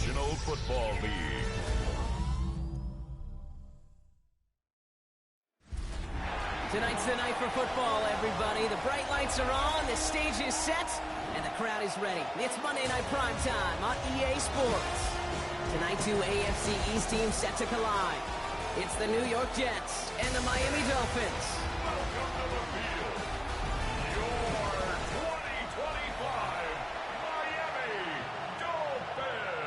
National Football League. Tonight's the night for football, everybody. The bright lights are on, the stage is set, and the crowd is ready. It's Monday Night Primetime on EA Sports. Tonight, two AFC East teams set to collide. It's the New York Jets and the Miami Dolphins. Welcome to the field, your 2025 Miami Dolphins.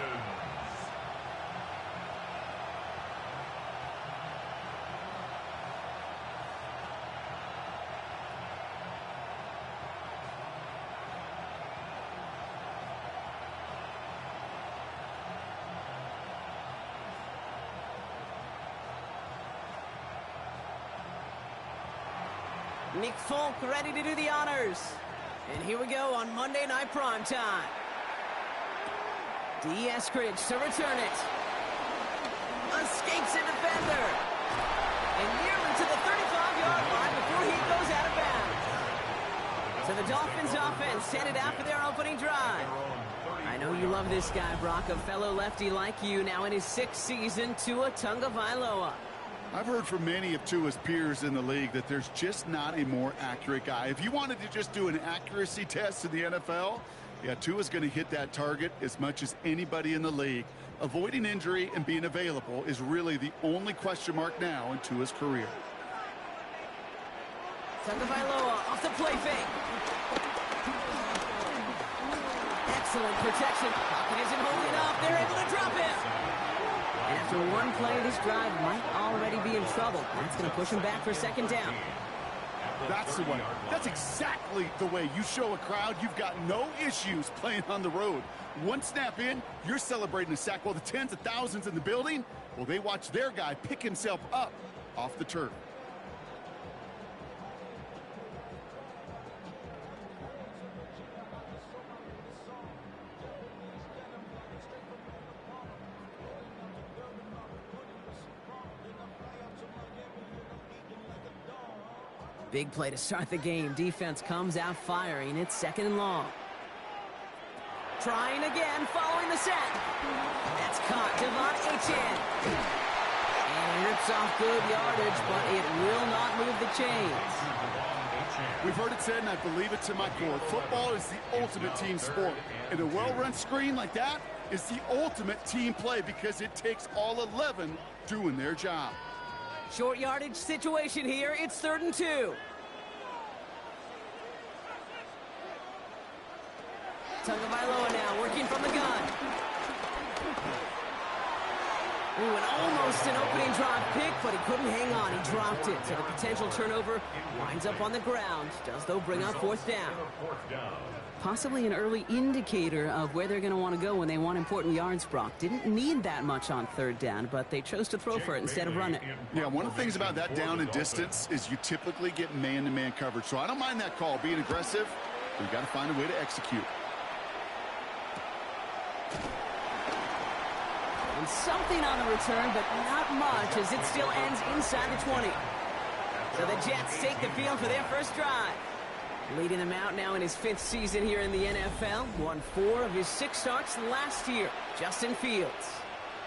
Nick Folk ready to do the honors. And here we go on Monday Night Primetime. D. Eskridge to return it. Escapes a defender. And nearly to the 35-yard line before he goes out of bounds. So the Dolphins offense headed out for their opening drive. I know you love this guy, Brock, a fellow lefty like you, now in his 6th season, Tua Tagovailoa. I've heard from many of Tua's peers in the league that there's just not a more accurate guy. If you wanted to just do an accuracy test in the NFL, yeah, Tua's going to hit that target as much as anybody in the league. Avoiding injury and being available is really the only question mark now in Tua's career. Tagovailoa off the play fake. Excellent protection. Pocket isn't holding up. They're able to drop him. And after one play, this drive might already be in trouble. That's going to push him back for second down. That's the way. That's exactly the way you show a crowd you've got no issues playing on the road. One snap in, you're celebrating a sack while the tens of thousands in the building, well, they watch their guy pick himself up off the turf. Big play to start the game. Defense comes out firing. It's 2nd and long. Trying again, following the set. That's caught. Devon Achane. And he rips off good yardage, but it will not move the chains. We've heard it said, and I believe it to my core. Football is the ultimate team sport. And a well-run screen like that is the ultimate team play because it takes all 11 doing their job. Short yardage situation here. It's 3rd and 2. Tagovailoa now working from the gun. Ooh, and almost an opening drive pick, but he couldn't hang on. He dropped it. So the potential turnover winds up on the ground. Does, though, bring up 4th down. Possibly an early indicator of where they're going to want to go when they want important yards, Brock. Didn't need that much on 3rd down, but they chose to throw for it instead of run it. Yeah, one of the things about that down and distance is you typically get man-to-man coverage. So I don't mind that call, being aggressive, but you got to find a way to execute. And something on the return, but not much, as it still ends inside the 20. So the Jets take the field for their first drive. Leading them out now in his 5th season here in the NFL. Won 4 of his 6 starts last year. Justin Fields.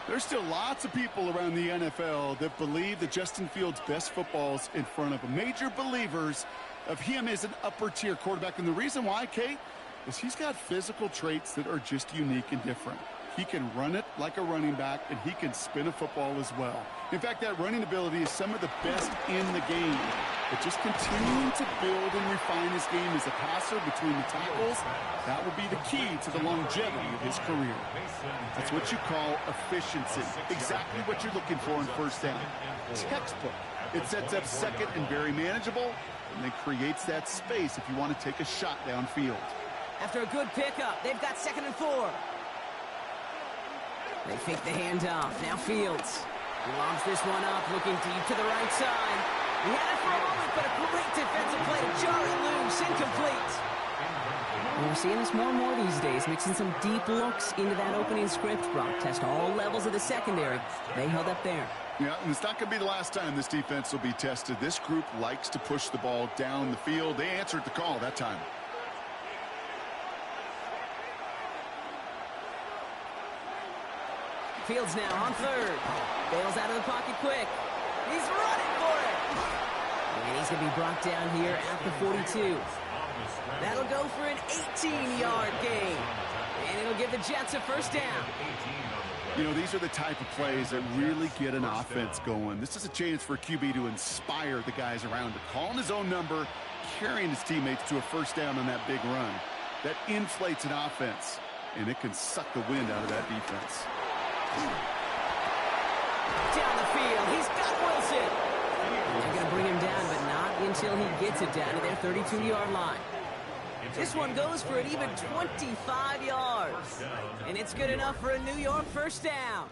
There's still lots of people around the NFL that believe that Justin Fields' best football's in front of them. Major believers of him as an upper-tier quarterback. And the reason why, Kate, is he's got physical traits that are just unique and different. He can run it like a running back, and he can spin a football as well. In fact, that running ability is some of the best in the game. But just continuing to build and refine his game as a passer between the tackles, that will be the key to the longevity of his career. That's what you call efficiency. Exactly what you're looking for in 1st down. Textbook. It sets up 2nd and very manageable, and then creates that space if you want to take a shot downfield. After a good pickup, they've got 2nd and 4. They fake the handoff. Now Fields. He lobs this one up, looking deep to the right side. He had it for a moment, but a great defensive play to jar it loose. Incomplete. And we're seeing this more and more these days, mixing some deep looks into that opening script. Brock test all levels of the secondary. They held up there. Yeah, and it's not going to be the last time this defense will be tested. This group likes to push the ball down the field. They answered the call that time. Fields now on third. Bails out of the pocket quick. He's running for it. And he's going to be brought down here at the 42. That'll go for an 18-yard gain. And it'll give the Jets a first down. You know, these are the type of plays that really get an offense going. This is a chance for QB to inspire the guys around him. Calling his own number, carrying his teammates to a first down on that big run. That inflates an offense, and it can suck the wind out of that defense. Down the field, he's got Wilson. They're going to bring him down, but not until he gets it down to their 32-yard line. This one goes for an even 25 yards. And it's good enough for a New York first down.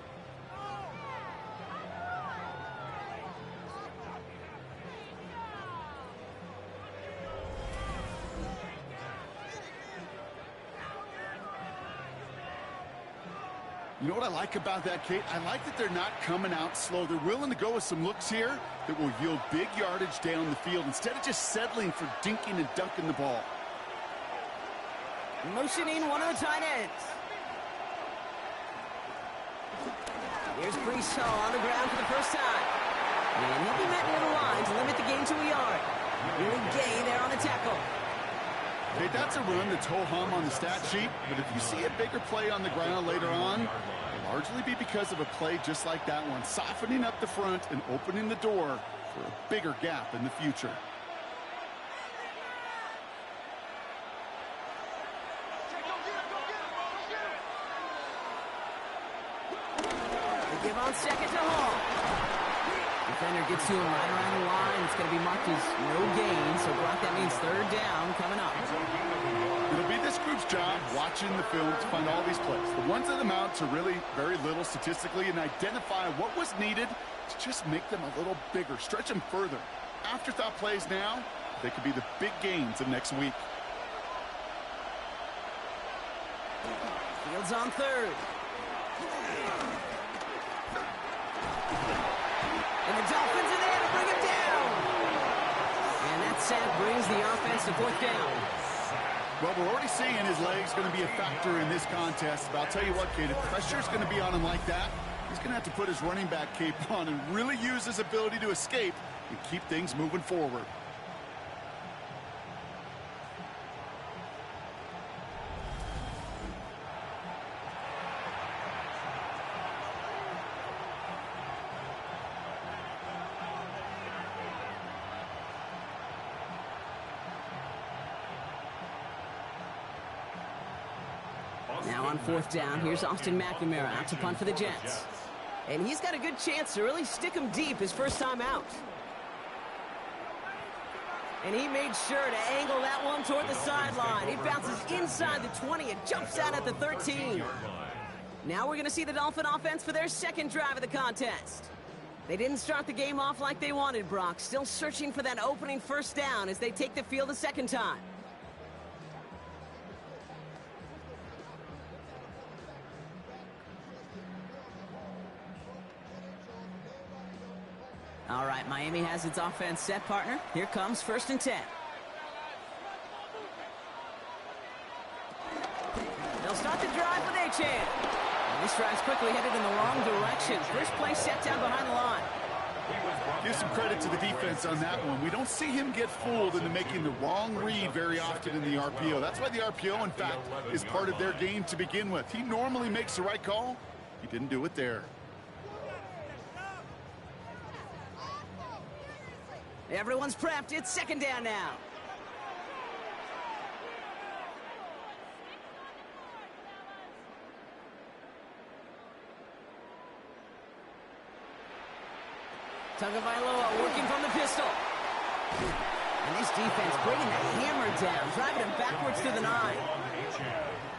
You know what I like about that, Kate? I like that they're not coming out slow. They're willing to go with some looks here that will yield big yardage down the field instead of just settling for dinking and dunking the ball. Motioning one of the tight ends. Here's Brees Hall on the ground for the first time. And he'll be met near the line to limit the gain to a yard. Really gay there on the tackle. Okay, that's a run that's ho-hum on the stat sheet, but if you see a bigger play on the ground later on, it'll largely be because of a play just like that one, softening up the front and opening the door for a bigger gap in the future. Give on second to Hall. Defender gets to him right around the line. It's going to be marked as no gain, so Brock, that means third down coming up. It'll be this group's job watching the film to find all these plays. The ones that amount to really very little statistically and identify what was needed to just make them a little bigger, stretch them further. Afterthought plays now, they could be the big gains of next week. Fields on third. And the Dolphins are there to bring him down. And that sack brings the offense to fourth down. Well, we're already seeing his legs going to be a factor in this contest. But I'll tell you what, Kate, if pressure's going to be on him like that, he's going to have to put his running back cape on and really use his ability to escape and keep things moving forward. Now on fourth down, here's Austin McNamara out to punt for the Jets. And he's got a good chance to really stick him deep his first time out. And he made sure to angle that one toward the sideline. It bounces inside the 20 and jumps out at the 13. Now we're going to see the Dolphin offense for their second drive of the contest. They didn't start the game off like they wanted, Brock. Still searching for that opening first down as they take the field a second time. All right, Miami has its offense set, partner. Here comes 1st and 10. They'll start the drive with Achane. This drive's quickly headed in the wrong direction. First play set down behind the line. Give some credit to the defense on that one. We don't see him get fooled into making the wrong read very often in the RPO. That's why the RPO, in fact, is part of their game to begin with. He normally makes the right call. He didn't do it there. Everyone's prepped. It's second down now. Tagovailoa working from the pistol. And this defense bringing the hammer down, driving him backwards to the 9.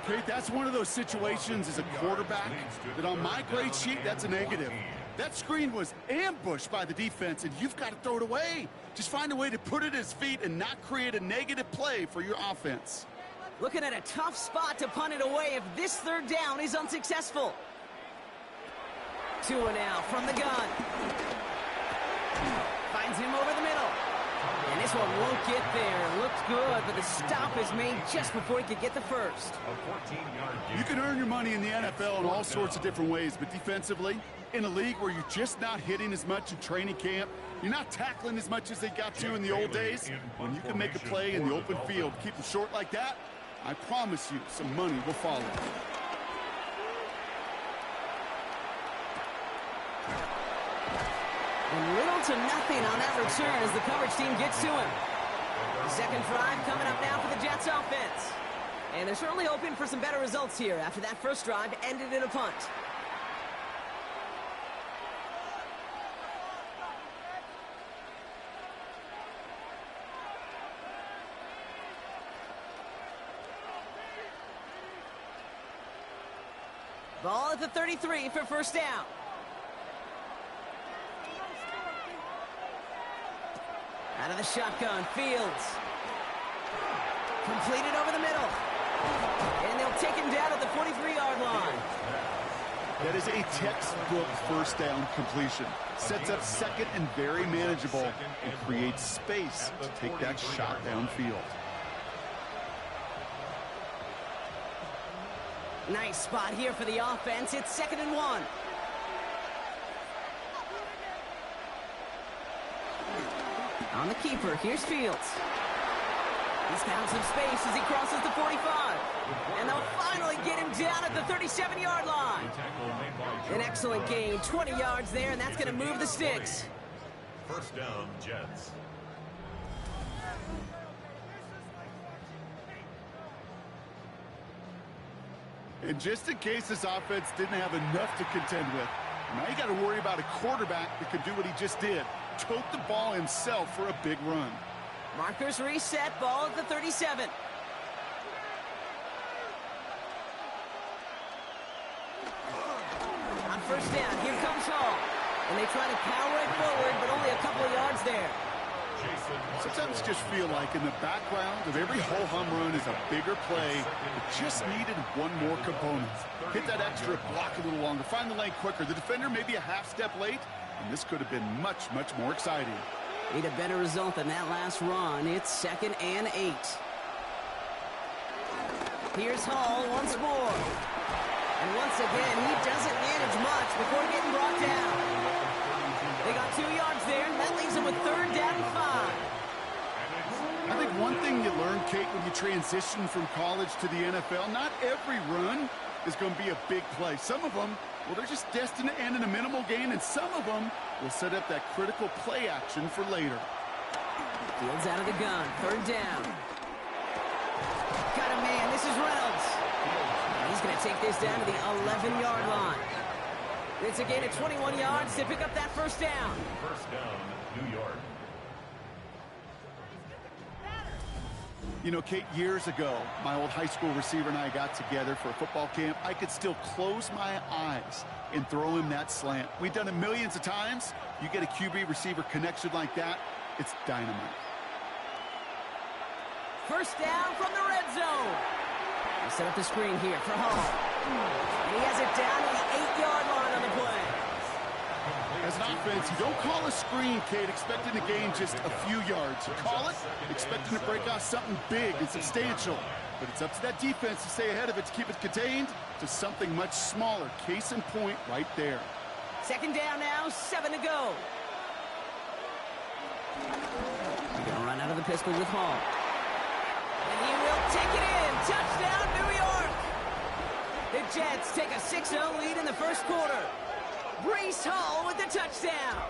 Kate, that's one of those situations as a quarterback that on my grade sheet, that's a negative. That screen was ambushed by the defense, and you've got to throw it away. Just find a way to put it at his feet and not create a negative play for your offense. Looking at a tough spot to punt it away if this third down is unsuccessful. Tua now from the gun. Finds him over the middle. And this This one won't get there. Looked good, but the stop is made just before he could get the first. You can earn your money in the NFL in all sorts of different ways, but defensively, in a league where you're just not hitting as much in training camp, you're not tackling as much as they got to in the old days, when you can make a play in the open field, keep them short like that, I promise you some money will follow. And little to nothing on that return as the coverage team gets to him. Second drive coming up now for the Jets offense. And they're certainly hoping for some better results here after that first drive ended in a punt. Ball at the 33 for first down. Out of the shotgun, Fields. Completed over the middle. And they'll take him down at the 43-yard line. That is a textbook first down completion. Sets up second and very manageable and creates space to take that shot downfield. Nice spot here for the offense. It's 2nd and 1. On the keeper, here's Fields. He's found some space as he crosses the 45. And they'll finally get him down at the 37-yard line. An excellent gain, 20 yards there, and that's going to move the sticks. First down, Jets. And just in case this offense didn't have enough to contend with, now you got to worry about a quarterback that could do what he just did. Tote the ball himself for a big run. Markers reset, ball at the 37. On first down, here comes Hall. And they try to power it forward, but only a couple of yards there. Sometimes just feel like in the background of every ho-hum run is a bigger play that just needed one more component. Hit that extra block a little longer, find the lane quicker. The defender may be a half step late, and this could have been much, much more exciting. Need a better result than that last run. It's 2nd and 8. Here's Hall once more. And once again, he doesn't manage much before getting brought down. They got 2 yards there. That leaves them with 3rd down and 5. I think one thing you learn, Kate, when you transition from college to the NFL, not every run is going to be a big play. Some of them, well, they're just destined to end in a minimal gain, and some of them will set up that critical play action for later. Fields out of the gun. 3rd down. Got a man. This is Reynolds. And he's going to take this down to the 11-yard line. It's a gain of 21 yards to pick up that first down. First down, New York. You know, Kate, years ago, my old high school receiver and I got together for a football camp. I could still close my eyes and throw him that slant. We've done it millions of times. You get a QB receiver connection like that, it's dynamite. First down from the red zone. They set up the screen here for Hall. And he has it down to the 8-yard line on the play. As an offense, you don't call a screen, Kate, expecting to gain just a few yards. You call it expecting to break off something big and substantial. But it's up to that defense to stay ahead of it, to keep it contained to something much smaller. Case in point right there. 2nd down now, 7 to go. They're going to run out of the pistol with Hall. And he will take it in. Touchdown, New York. The Jets take a 6-0 lead in the first quarter. Breece Hall with the touchdown.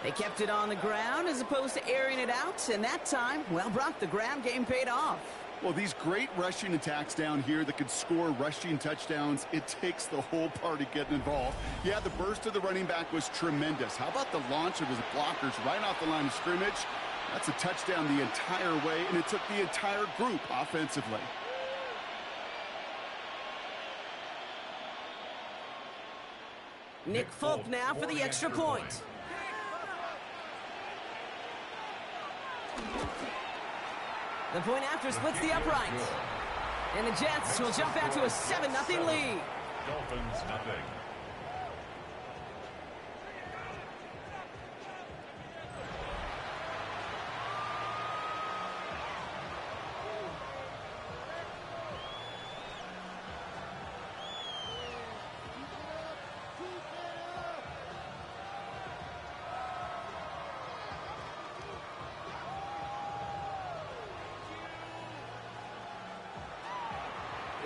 They kept it on the ground as opposed to airing it out, and that time, well, Brock, the ground game paid off. Well, these great rushing attacks down here that could score rushing touchdowns, it takes the whole party getting involved. Yeah, the burst of the running back was tremendous. How about the launch of his blockers right off the line of scrimmage? That's a touchdown the entire way, and it took the entire group offensively. Nick Folk now for the extra point. The point after splits the upright. And the Jets will jump out to a 7-0 lead. Dolphins, nothing.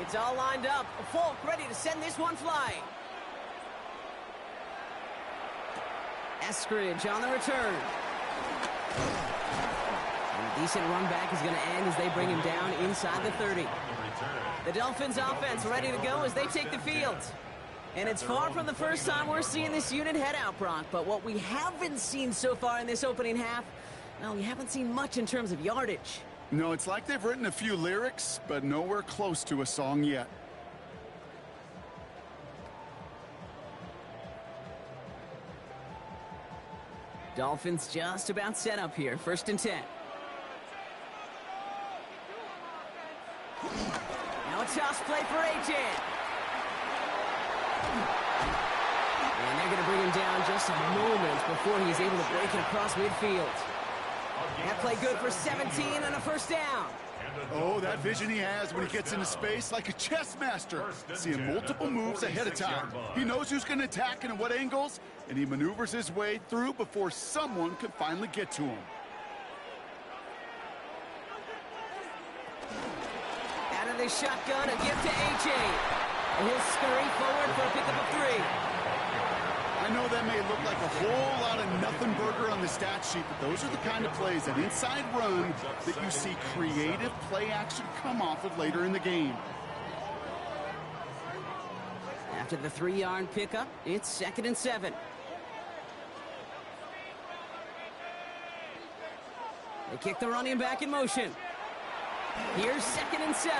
It's all lined up. Falk ready to send this one flying. Eskridge on the return. And a decent run back is going to end as they bring him down inside the 30. The Dolphins offense ready to go as they take the field. And it's far from the first time we're seeing this unit head out, Brock. But what we haven't seen so far in this opening half, well, we haven't seen much in terms of yardage. No, it's like they've written a few lyrics, but nowhere close to a song yet. Dolphins just about set up here. 1st and 10. Now a toss play for Achane. And they're going to bring him down just a moment before he's able to break it across midfield. That play good for 17 and a 1st down. Oh, that vision he has when he gets into space like a chess master. Seeing multiple moves ahead of time. He knows who's going to attack and at what angles, and he maneuvers his way through before someone can finally get to him. Out of the shotgun, a gift to Achane. And he'll scurry forward for a pickup of 3. I know that may look like a whole lot of nothing burger on the stat sheet, but those are the kind of plays, that inside run, that you see creative play action come off of later in the game. After the 3-yard pickup, it's 2nd and 7. They kick the running back in motion. Here's 2nd and 7.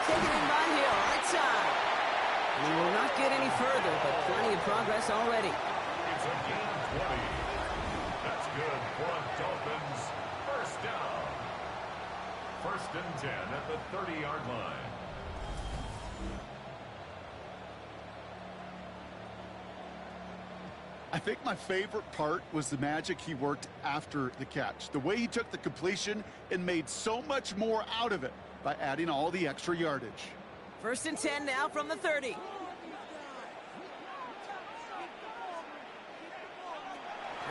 Taken in by Hill, right side. We will not get any further, but plenty of progress already. It's a gain 20. That's good for a Dolphins 1st down. 1st and 10 at the 30-yard line. I think my favorite part was the magic he worked after the catch. The way he took the completion and made so much more out of it by adding all the extra yardage. 1st and 10 now from the 30.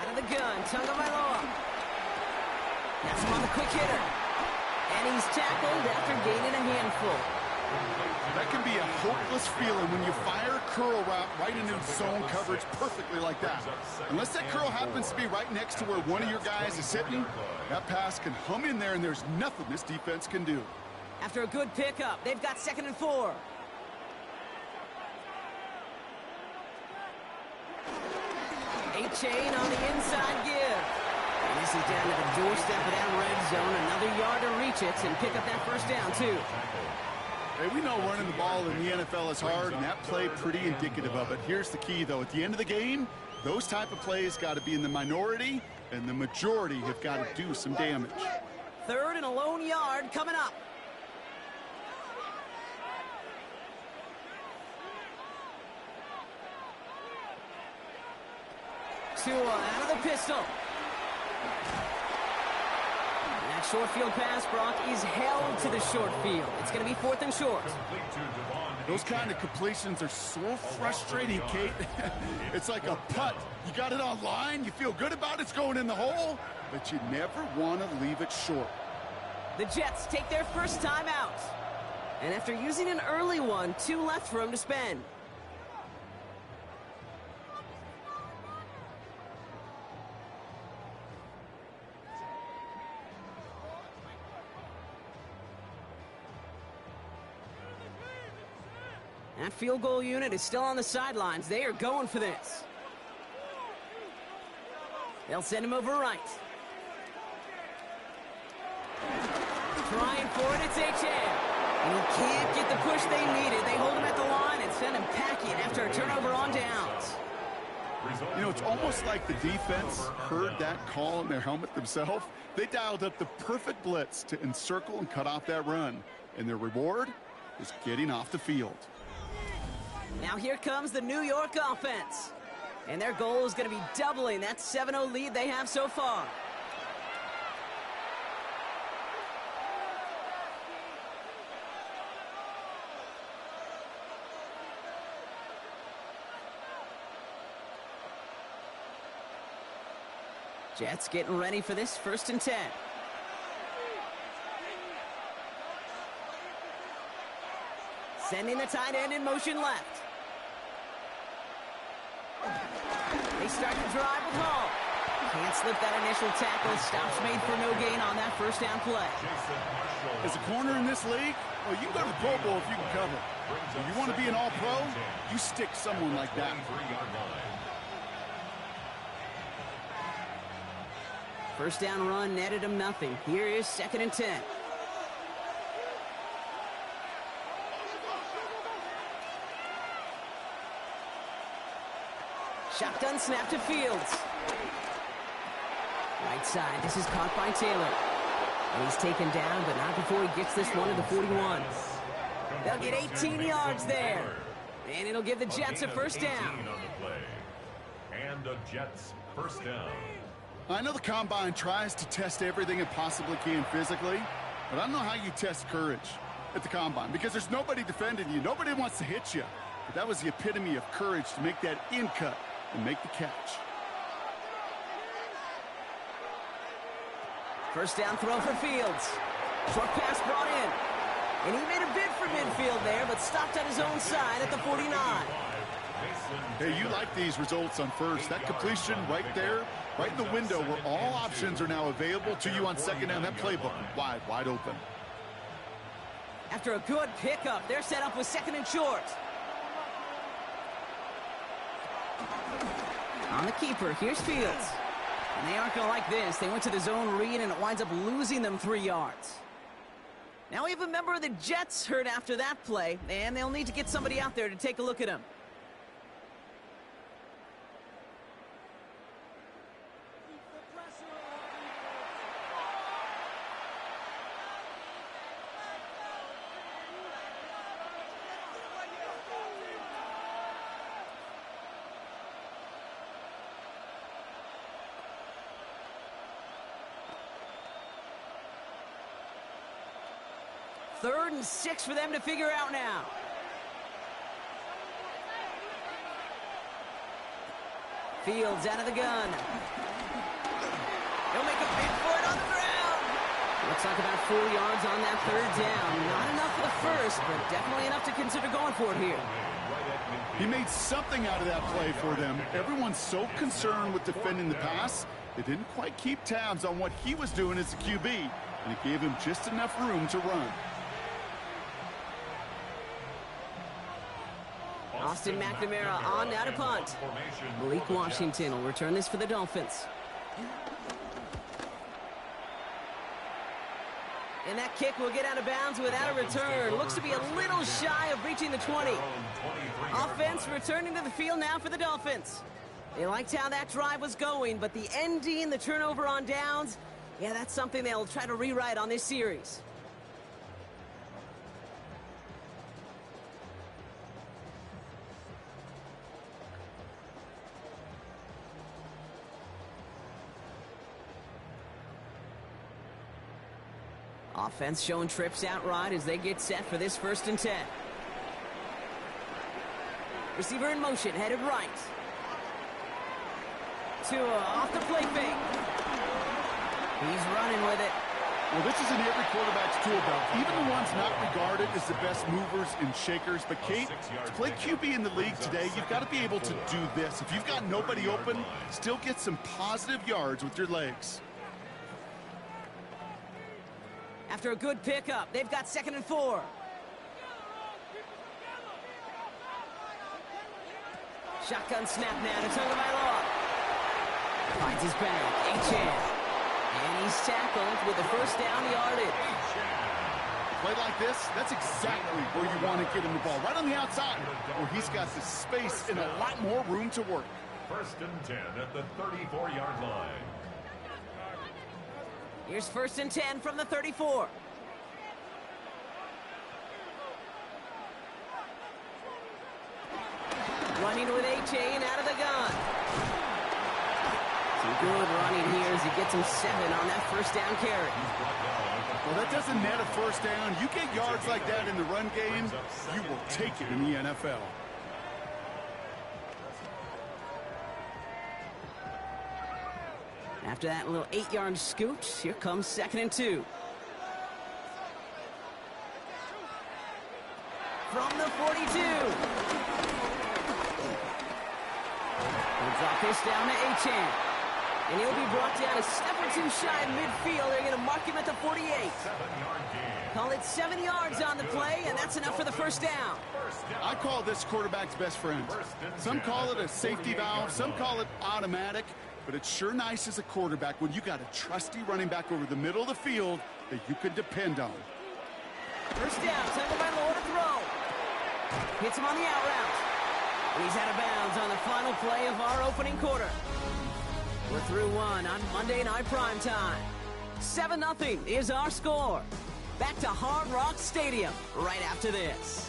Out of the gun, Tagovailoa. That's him on the quick hitter. And he's tackled after gaining a handful. That can be a hopeless feeling when you fire a curl route right into zone coverage perfectly like that. Unless that curl happens to be right next to where one of your guys is sitting, that pass can hum in there and there's nothing this defense can do. After a good pickup, they've got 2nd and 4. Achane on the inside give. And this is down to the doorstep of that red zone. Another yard to reach it and pick up that 1st down, too. Hey, we know running the ball in the NFL is hard, and that play pretty indicative of it. Here's the key, though. At the end of the game, those type of plays got to be in the minority, and the majority have got to do some damage. 3rd and a lone yard coming up. Tua out of the pistol. And that short field pass, Brock, is held to the short field. It's going to be 4th and short. Those kind of completions are so frustrating, Kate. It's like a putt. You got it on line, you feel good about it's going in the hole, but you never want to leave it short. The Jets take their 1st time out. And after using an early one, 2 left for him to spend. That field goal unit is still on the sidelines. They are going for this. They'll send him over right. Trying for it, it's Achane. And he can't get the push they needed. They hold him at the line and send him packing after a turnover on downs. You know, it's almost like the defense heard that call in their helmet themselves. They dialed up the perfect blitz to encircle and cut off that run. And their reward is getting off the field. Now here comes the New York offense. And their goal is going to be doubling that 7-0 lead they have so far. Jets getting ready for this 1st and 10. Sending the tight end in motion left. They start to drive with Hall. Can't slip that initial tackle. Stops made for no gain on that first down play. As a corner in this league, well, you can go to the Pro Bowl if you can cover. If you want to be an all-pro, you stick someone like that. First down run netted him nothing. Here is 2nd and 10. Shotgun snap to Fields. Right side, this is caught by Taylor. And he's taken down, but not before he gets this one to the 41. They'll get 18 yards there. And it'll give the Jets a first down. And the Jets first down. I know the Combine tries to test everything it possibly can physically, but I don't know how you test courage at the Combine because there's nobody defending you. Nobody wants to hit you. But that was the epitome of courage to make that in cut and make the catch. First down throw for Fields. Short pass brought in. And he made a bid for midfield there, but stopped on his own side at the 49. Hey, you like these results on first. That completion right there, right in the window where all options are now available to you on second down. That playbook wide open. After a good pickup, they're set up with 2nd and short. On the keeper, here's Fields. And they aren't going to like this. They went to the zone read, and it winds up losing them 3 yards. Now we have a member of the Jets hurt after that play, and they'll need to get somebody out there to take a look at him. Third and 6 for them to figure out now. Fields out of the gun. They'll make a bid for it on the ground. Looks like about 4 yards on that 3rd down. Not enough for the first, but definitely enough to consider going for it here. He made something out of that play for them. Everyone's so concerned with defending the pass, they didn't quite keep tabs on what he was doing as a QB, and it gave him just enough room to run. Austin McNamara on now to punt. Malik Washington will return this for the Dolphins. And that kick will get out of bounds without a return. Looks to be a little shy of reaching the 20. Offense returning to the field now for the Dolphins. They liked how that drive was going, but the ending, the turnover on downs, yeah, that's something they'll try to rewrite on this series. Offense showing trips out right as they get set for this 1st and 10. Receiver in motion, headed right. Tua off the play fake. He's running with it. Well, this is in every quarterback's tool belt, even the ones not regarded as the best movers and shakers. But, Kate, to play QB in the league today, you've got to be able to do this. If you've got nobody open, still get some positive yards with your legs. After a good pickup, they've got 2nd and 4. Shotgun snap now to Tagovailoa. Finds his back, H.N. And he's tackled with the first down yardage. Play like this, that's exactly where you want to get him the ball. Right on the outside, where he's got the space and a lot more room to work. 1st and 10 at the 34-yard line. Here's 1st and 10 from the 34. Running with H.A. out of the gun. Some good running here as he gets him 7 on that 1st down carry. Well, that doesn't net a 1st down. You get yards like that in the run game, you will take it in the NFL. After that little 8-yard scoot, here comes 2nd and 2. From the 42. They'll drop this down to Achan. And he'll be brought down a step or two shy of midfield. They're going to mark him at the 48. 7-yard gain. Call it 7 yards on the play, and that's enough for the first down. I call this quarterback's best friend. Some call it a safety valve, some call it automatic, but it's sure nice as a quarterback when you got a trusty running back over the middle of the field that you can depend on. First down, Tagovailoa to throw. Hits him on the out route. He's out of bounds on the final play of our opening quarter. We're through one on Monday Night Primetime. 7-0 is our score. Back to Hard Rock Stadium right after this.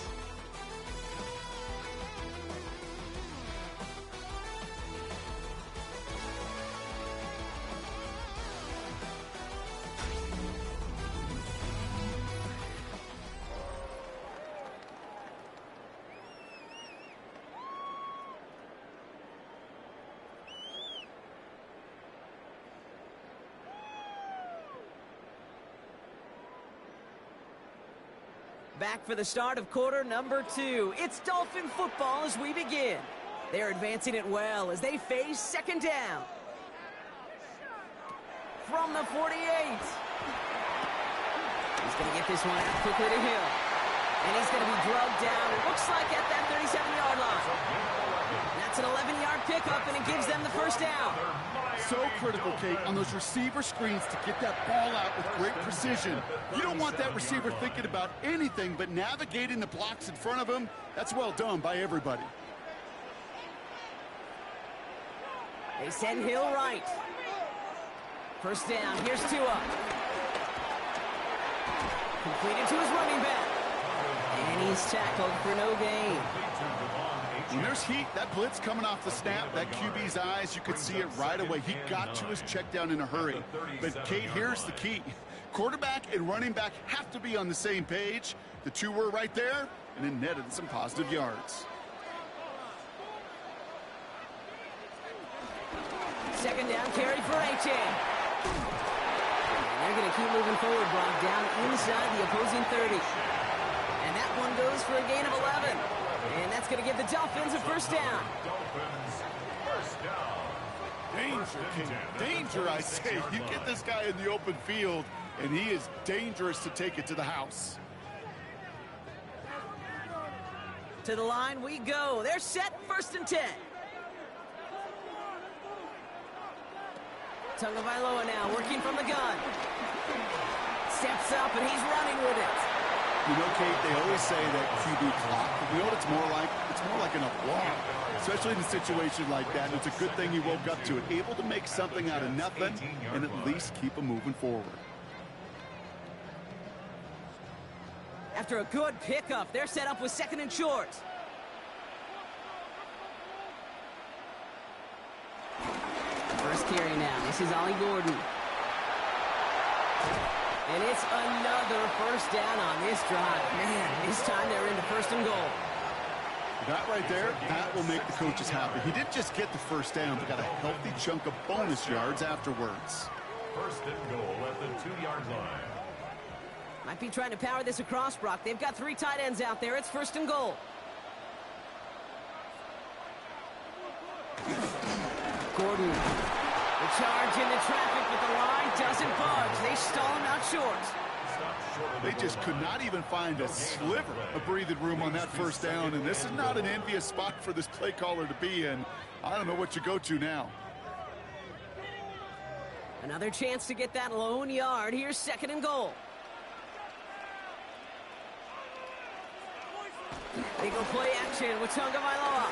Back for the start of quarter number 2. It's Dolphin football as we begin. They're advancing it well as they face second down. From the 48. He's going to get this one out quickly to Hill. And he's going to be drugged down, it looks like at that 37-yard line. That's an 11-yard pickup, and it gives them the first down. So critical, Kate, on those receiver screens to get that ball out with great precision. You don't want that receiver thinking about anything but navigating the blocks in front of him. That's well done by everybody. They send Hill right. First down, here's Tua. Completed to his running back. And he's tackled for no gain. When there's heat, that blitz coming off the snap, that QB's eyes, you could see it right away. He got to his check down in a hurry. But, Kate, here's the key. Quarterback and running back have to be on the same page. The two were right there, and it netted some positive yards. Second down carry for Achan. They're going to keep moving forward, Brock, down inside the opposing 30. And that one goes for a gain of 11. And that's going to give the Dolphins a first down. Danger, King. Danger, I say. You get this guy in the open field, and he is dangerous to take it to the house. To the line we go. They're set, 1st and 10. Tagovailoa now working from the gun. Steps up, and he's running with it. You know, Kate, they always say that QB clock. But you know what it's more like? It's more like an applause. Especially in a situation like that. It's a good thing he woke up to it. Able to make something out of nothing and at least keep him moving forward. After a good pickup, they're set up with 2nd and short. First carry now. This is Ollie Gordon. And it's another first down on this drive. Man, this time they're into 1st and goal. That right there, that will make the coaches happy. He didn't just get the first down, but got a healthy chunk of bonus yards afterwards. 1st and goal at the 2-yard line. Might be trying to power this across, Brock. They've got 3 tight ends out there. It's 1st and goal. Gordon. The charge into traffic, but the line doesn't budge. They stall him out short. They just could not even find a sliver of breathing room on that first down, and this is not an envious spot for this play caller to be in. I don't know what you go to now. Another chance to get that lone yard. Here's 2nd and goal. They go play action with Tagovailoa.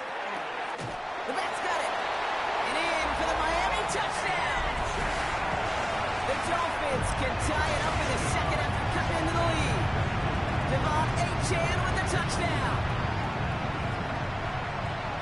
The back's got it. And in for the Miami touchdown. The Dolphins can tie it up in the 2nd after cutting into the lead. Devon Achan with the touchdown.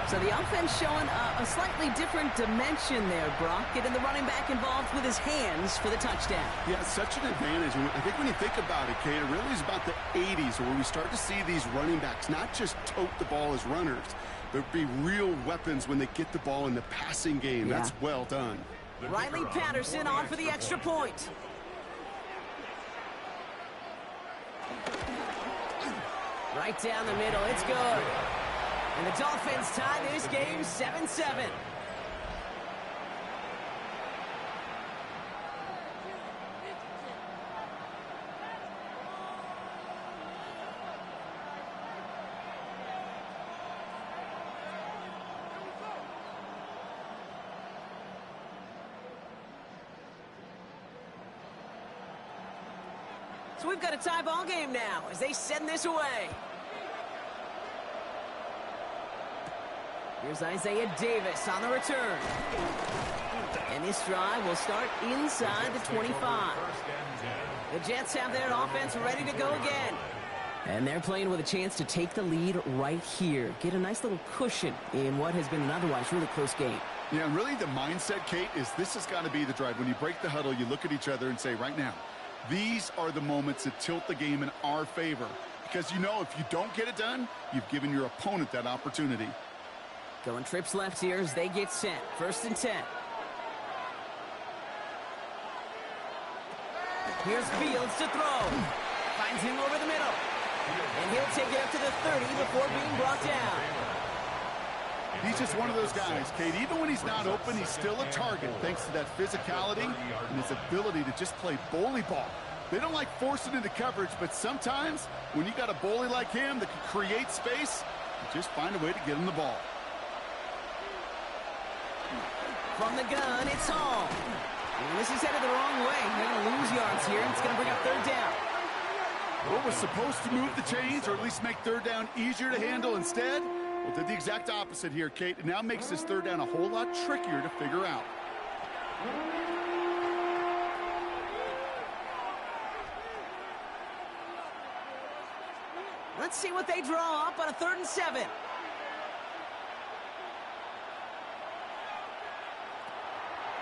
So the offense showing a slightly different dimension there, Brock. Getting the running back involved with his hands for the touchdown. Yeah, such an advantage. I think when you think about it, Kate, it really is about the 80s where we start to see these running backs not just tote the ball as runners, but be real weapons when they get the ball in the passing game. Yeah. That's well done. Riley Patterson on for the extra point. Right down the middle. It's good. And the Dolphins tie this game 7-7. So we've got a tie ball game now as they send this away. Here's Isaiah Davis on the return. And this drive will start inside the 25. The Jets have their offense ready to go again. And they're playing with a chance to take the lead right here. Get a nice little cushion in what has been an otherwise really close game. Yeah, and really the mindset, Kate, is this has got to be the drive. When you break the huddle, you look at each other and say, right now, these are the moments that tilt the game in our favor. Because you know if you don't get it done, you've given your opponent that opportunity. Going trips left here as they get sent. 1st and 10. Here's Fields to throw. Finds him over the middle. And he'll take it up to the 30 before being brought down. He's just one of those guys, Kate. Even when he's not open, he's still a target thanks to that physicality and his ability to just play bully ball. They don't like forcing into coverage, but sometimes when you got a bully like him that can create space, you just find a way to get him the ball. From the gun, it's Hall. And this is headed the wrong way. They're going to lose yards here, and it's going to bring up 3rd down. What was supposed to move the chains or at least make 3rd down easier to handle instead? Well, did the exact opposite here, Kate. It now makes this 3rd down a whole lot trickier to figure out. Let's see what they draw up on a 3rd and 7.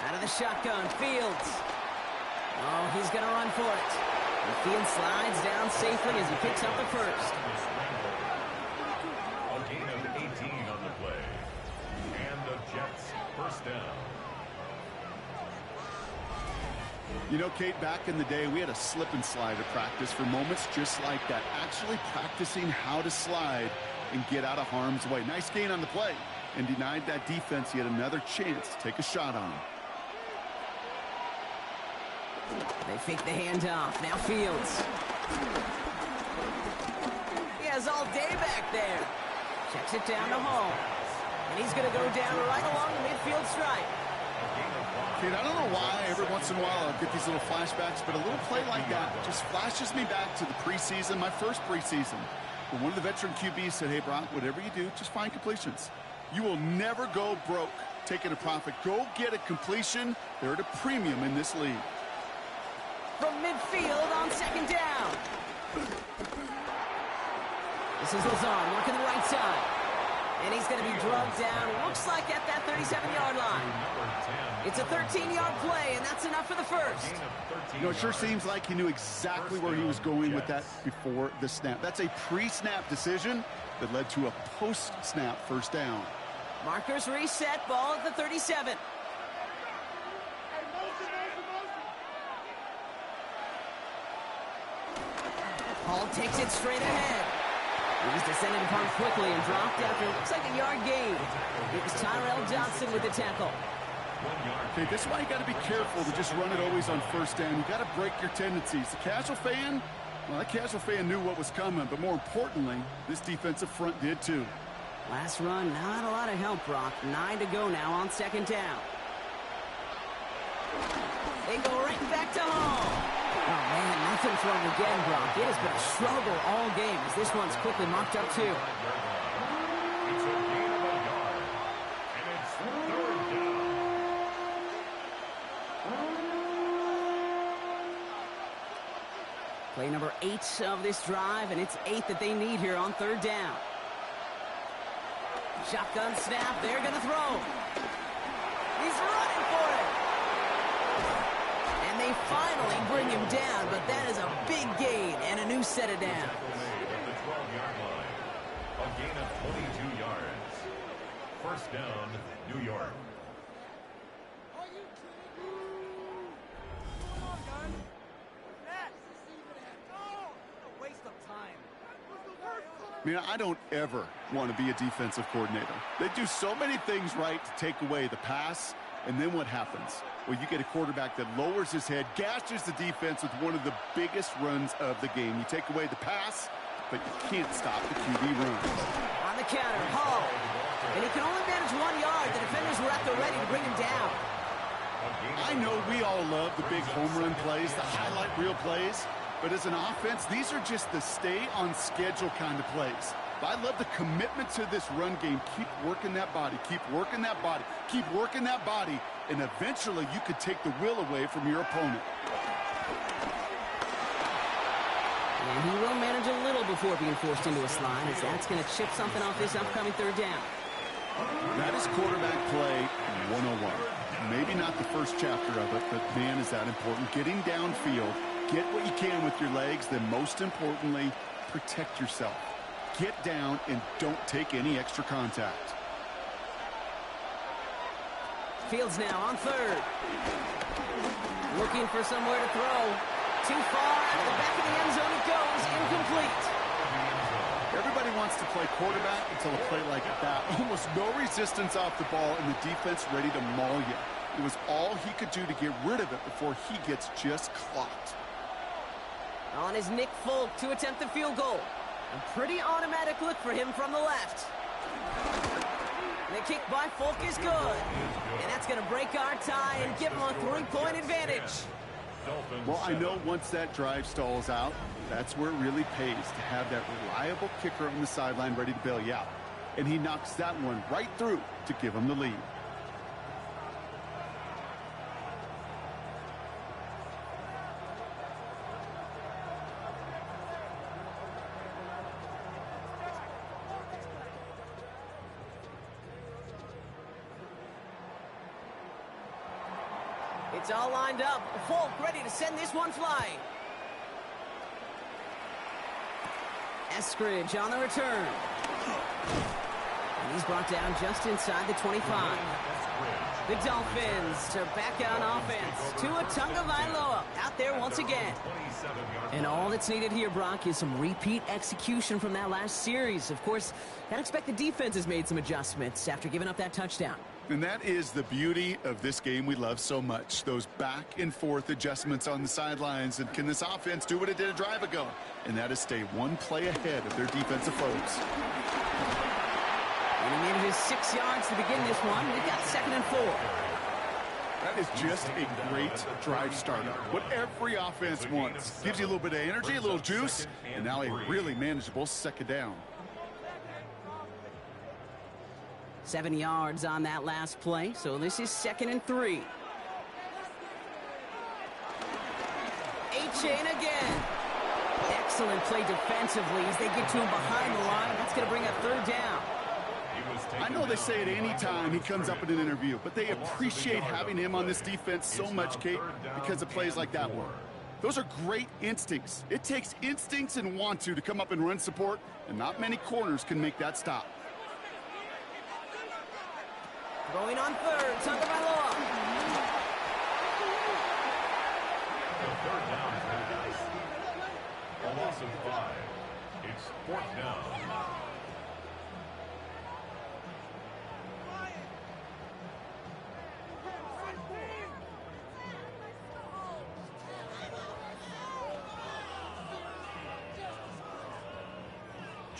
Out of the shotgun, Fields. Oh, he's going to run for it. And Fields slides down safely as he picks up the 1st. A gain of 18 on the play. And the Jets 1st down. You know, Kate, back in the day, we had a slip and slide at practice for moments just like that. Actually practicing how to slide and get out of harm's way. Nice gain on the play. And denied that defense yet another chance to take a shot on him. They fake the handoff. Now Fields. He has all day back there. Checks it down to Hall. And he's going to go down right along the midfield stripe. Kate, I don't know why every once in a while I'll get these little flashbacks, but a little play like that just flashes me back to the preseason, my first preseason. But one of the veteran QBs said, hey, Brock, whatever you do, just find completions. You will never go broke taking a profit. Go get a completion. They're at a premium in this league. From midfield on 2nd down. This is Lazard working the right side. And he's going to be drugged down, looks like at that 37-yard line. It's a 13-yard play, and that's enough for the 1st. You know, it sure seems like he knew exactly where he was going with that before the snap. That's a pre-snap decision that led to a post-snap 1st down. Markers reset, ball at the 37. Hall takes it straight ahead. He's descended upon quickly and dropped after it looks like a yard gain. It was Tyrell Johnson with the tackle. Okay, this is why you got to be careful to just run it always on 1st down. You got to break your tendencies. The casual fan, well, that casual fan knew what was coming, but more importantly, this defensive front did too. Last run, not a lot of help, Brock. 9 to go now on 2nd down. They go right back to Hall. Oh, man, nothing for him again, Brock. It has been a struggle all game as this one's quickly mocked up, too. It's a gain of a yard. And it's 3rd down. Play number 8 of this drive, and it's 8 that they need here on 3rd down. Shotgun snap. They're going to throw. He's running for it. And they finally bring him down, but that is a big gain and a new set of downs. At the 12-yard line. A gain of 22 yards. 1st down, New York. Are you kidding me? Come on, gun. That is even at all. What a waste of time. That was the worst play Man, I don't ever want to be a defensive coordinator. They do so many things right to take away the pass, and then what happens? Well, you get a quarterback that lowers his head, gashes the defense with one of the biggest runs of the game. You take away the pass, but you can't stop the QB runs. On the counter, Hall. And he can only manage 1 yard. The defenders were at the ready to bring him down. I know we all love the big home run plays, the highlight reel plays, but as an offense, these are just the stay-on-schedule kind of plays. But I love the commitment to this run game. Keep working that body, keep working that body, keep working that body, and eventually you could take the will away from your opponent. And he will manage a little before being forced into a slide, as that's going to chip something off this upcoming third down. That is quarterback play 101. Maybe not the first chapter of it, but man, is that important. Getting downfield, get what you can with your legs, then most importantly, protect yourself. Get down and don't take any extra contact. Fields now on third. Looking for somewhere to throw. Too far out of the back of the end zone it goes. Incomplete. Everybody wants to play quarterback until a play like that. Almost no resistance off the ball and the defense ready to maul you. It was all he could do to get rid of it before he gets just clocked. On is Nick Folk to attempt the field goal. A pretty automatic look for him from the left. The kick by Folk is good. And that's going to break our tie and give him a 3-point advantage. Well, I know once that drive stalls out, that's where it really pays to have that reliable kicker on the sideline ready to bail you out. And he knocks that one right through to give him the lead. It's all lined up. Folk ready to send this one flying. Eskridge on the return. And he's brought down just inside the 25. The Dolphins are back on offense. Tua Tagovailoa out there once again. And all that's needed here, Brock, is some repeat execution from that last series. Of course, gotta expect the defense has made some adjustments after giving up that touchdown. And that is the beauty of this game we love so much. Those back and forth adjustments on the sidelines. And can this offense do what it did a drive ago? And that is stay one play ahead of their defensive foes. And he needed his 6 yards to begin this one. We've got 2nd and 4. That is just a great drive starter. What every offense wants. Gives you a little bit of energy, a little juice, and now a really manageable 2nd down. 7 yards on that last play, so this is 2nd and 3. A-chain again. Excellent play defensively as they get to him behind the line. That's going to bring up 3rd down. I know they say it any time he comes up in an interview, but they appreciate having him on this defense so much, Kate, because of plays like that one. Those are great instincts. It takes instincts and want to come up and run support, and not many corners can make that stop. Going on 3rd, Tagovailoa. The 3rd down pass. A loss of 5. It's 4th down.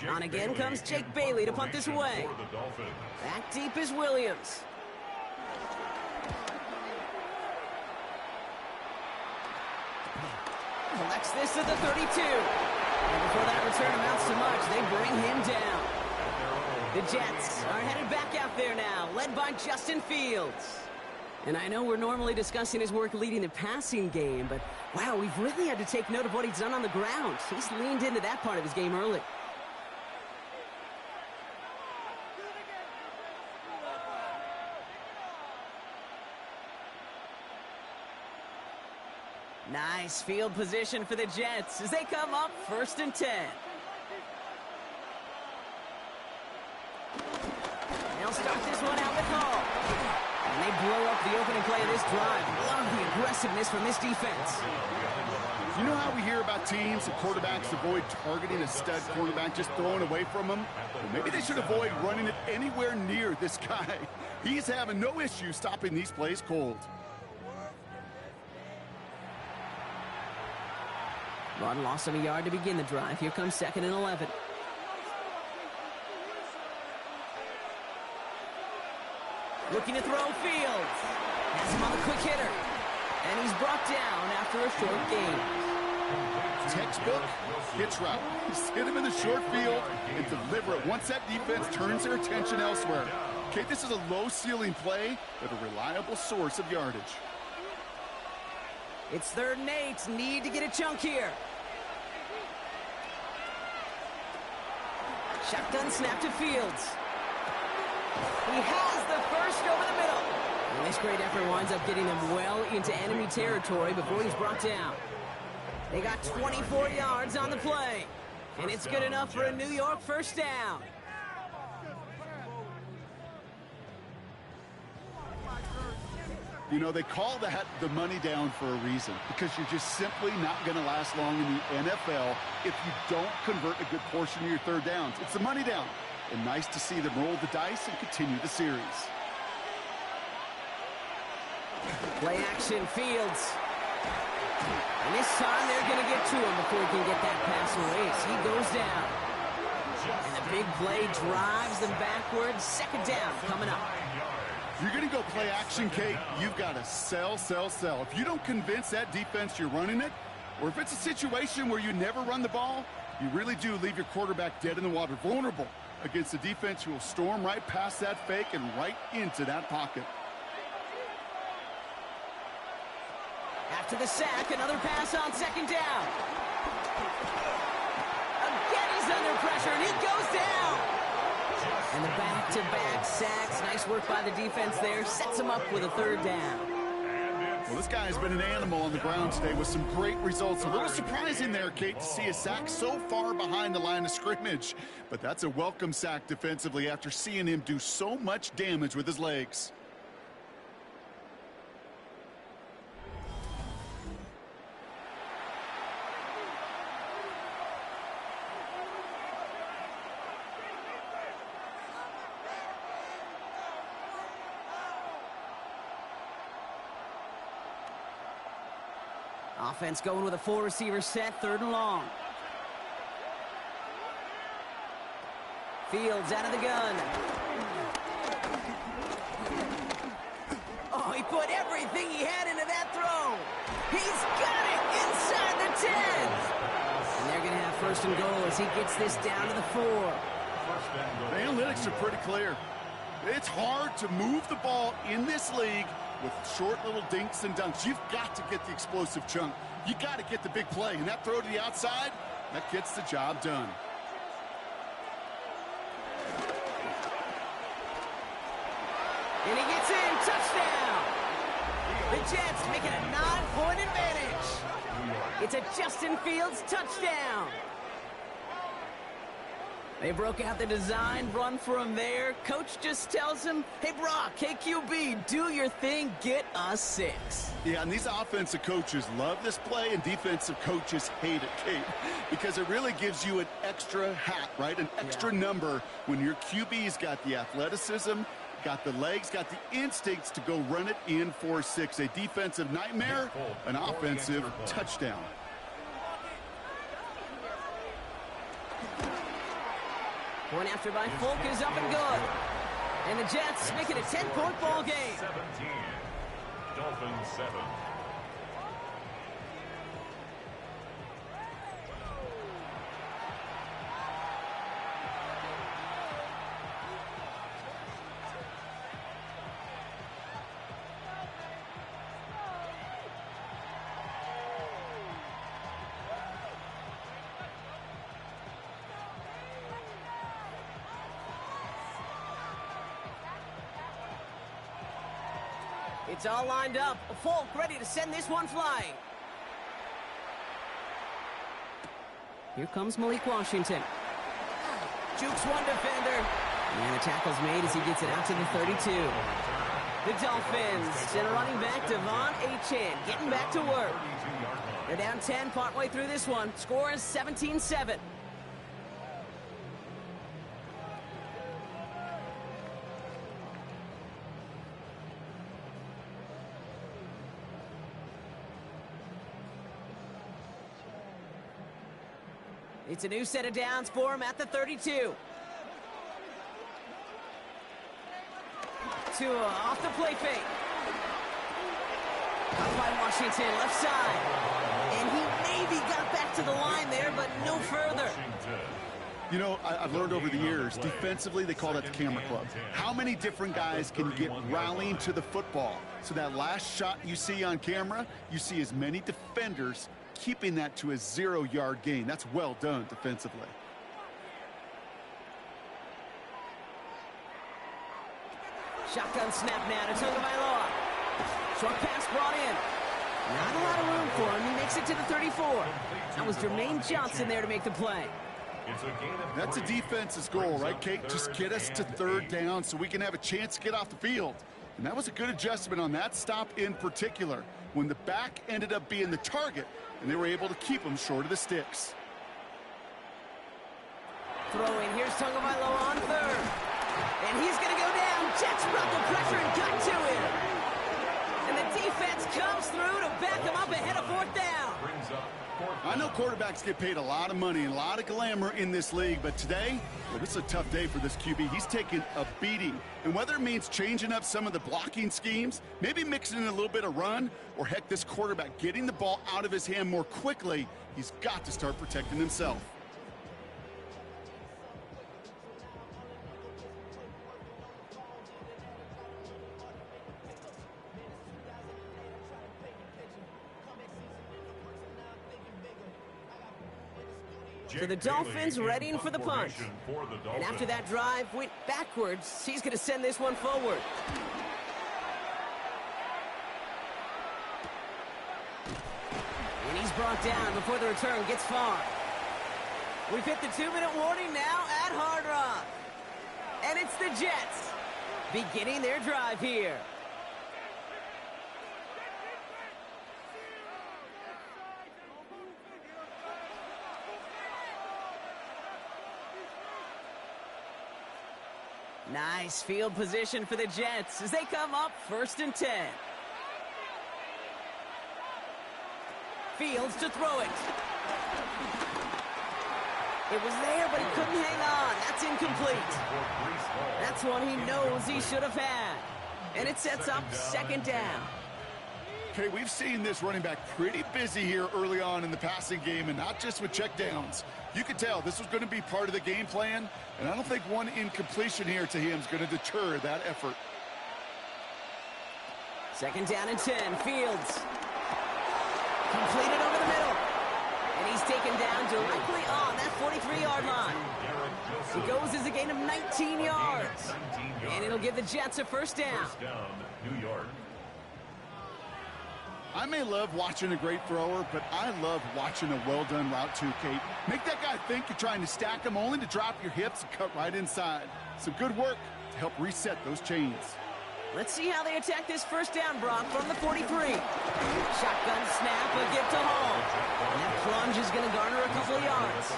On again comes Jake Bailey to punt this away. Back deep is Williams. Collects this at the 32. And before that return amounts to much, they bring him down. The Jets are headed back out there now, led by Justin Fields. And I know we're normally discussing his work leading the passing game, but wow, we've really had to take note of what he's done on the ground. He's leaned into that part of his game early. Nice field position for the Jets as they come up 1st and 10. They'll start this one out with Hall. And they blow up the opening play of this drive. Love the aggressiveness from this defense. You know how we hear about teams and quarterbacks avoid targeting a stud quarterback, just throwing away from him? Well, maybe they should avoid running it anywhere near this guy. He's having no issue stopping these plays cold. Waddle lost on a yard to begin the drive. Here comes 2nd and 11. Looking to throw Fields. Has him on the quick hitter. And he's brought down after a short gain. Textbook hitch route. Just hit him in the short field and deliver it once that defense turns their attention elsewhere. Okay, this is a low-ceiling play, but a reliable source of yardage. It's 3rd and 8. Need to get a chunk here. Shotgun snap to Fields. He has the first over the middle. And this great effort winds up getting them well into enemy territory before he's brought down. They got 24 yards on the play. And it's good enough for a New York first down. You know, they call that the money down for a reason, because you're just simply not going to last long in the NFL if you don't convert a good portion of your 3rd downs. It's the money down. And nice to see them roll the dice and continue the series. Play action, Fields. And this time they're going to get to him before he can get that pass away. He goes down. And the big play drives them backwards. 2nd down coming up. You're going to go play action, Kate. You've got to sell, sell, sell. If you don't convince that defense you're running it, or if it's a situation where you never run the ball, you really do leave your quarterback dead in the water, vulnerable against a defense who will storm right past that fake and right into that pocket. After the sack, another pass on 2nd down. Again, he's under pressure, and he goes down. And the back-to-back sacks. Nice work by the defense there. Sets him up with a 3rd down. Well, this guy has been an animal on the ground today with some great results. A little surprising there, Kate, to see a sack so far behind the line of scrimmage. But that's a welcome sack defensively after seeing him do so much damage with his legs. Offense going with a 4-receiver set, 3rd and long. Fields out of the gun. Oh, he put everything he had into that throw. He's got it inside the 10. And they're going to have 1st and goal as he gets this down to the 4. The analytics are pretty clear. It's hard to move the ball in this league with short little dinks and dunks. You've got to get the explosive chunk. You got to get the big play. And that throw to the outside, that gets the job done. And he gets in. Touchdown. The Jets making a 9-point advantage. It's a Justin Fields touchdown. They broke out the design run for him there. Coach just tells him, hey, Brock, KQB, do your thing, get us 6. Yeah, and these offensive coaches love this play, and defensive coaches hate it, Kate, because it really gives you an extra hat, right? An extra number when your QB's got the athleticism, got the legs, got the instincts to go run it in for 6. A defensive nightmare, an offensive touchdown. Point after by Folk is up and good. And the Jets make it a 10-point ball game. 17. Dolphins 7. It's all lined up. Folk ready to send this one flying. Here comes Malik Washington. Jukes one defender. And the tackle's made as he gets it out to the 32. The Dolphins send a running back, Devon Achane, getting back to work. They're down 10 partway through this one. Score is 17-7. It's a new set of downs for him at the 32. Tua off the play fake. Caught by Washington, left side. And he maybe got back to the line there, but no further. You know, I've learned over the years, defensively, they call that the camera club. How many different guys can get rallying to the football? So that last shot you see on camera, you see as many defenders keeping that to a 0-yard gain. That's well done defensively. Shotgun snap now to Tagovailoa. Short pass brought in. Not a lot of room for him. He makes it to the 34. That was Jermaine Johnson there to make the play. That's a defense's goal, right, Kate? Just get us to third down so we can have a chance to get off the field. And that was a good adjustment on that stop in particular, when the back ended up being the target, and they were able to keep him short of the sticks. Throwing, here's Tagovailoa on third. And he's going to go down. Jets brought the pressure and got to him. And the defense comes through to back him up ahead of fourth down. I know quarterbacks get paid a lot of money and a lot of glamour in this league, but today, well, this is a tough day for this QB. He's taking a beating. And whether it means changing up some of the blocking schemes, maybe mixing in a little bit of run, or heck, this quarterback getting the ball out of his hand more quickly, he's got to start protecting himself. So the Dolphins readying for the punt. And after that drive went backwards, he's going to send this one forward. And he's brought down before the return gets far. We've hit the 2-minute warning now at Hard Rock. And it's the Jets beginning their drive here. Nice field position for the Jets as they come up 1st and 10. Fields to throw it. It was there, but he couldn't hang on. That's incomplete. That's one he knows he should have had. And it sets up 2nd down. Okay, we've seen this running back pretty busy here early on in the passing game, and not just with checkdowns. You could tell this was going to be part of the game plan, and I don't think one incompletion here to him is going to deter that effort. 2nd down and 10. Fields. Completed over the middle. And he's taken down directly on that 43-yard line. He goes as a gain of 19 yards. And it'll give the Jets a 1st down. New York. I may love watching a great thrower, but I love watching a well-done route too, Kate. Make that guy think you're trying to stack him only to drop your hips and cut right inside. Some good work to help reset those chains. Let's see how they attack this 1st down, Brock, from the 43. Shotgun snap, a give to Hall. And that plunge is going to garner a couple of yards.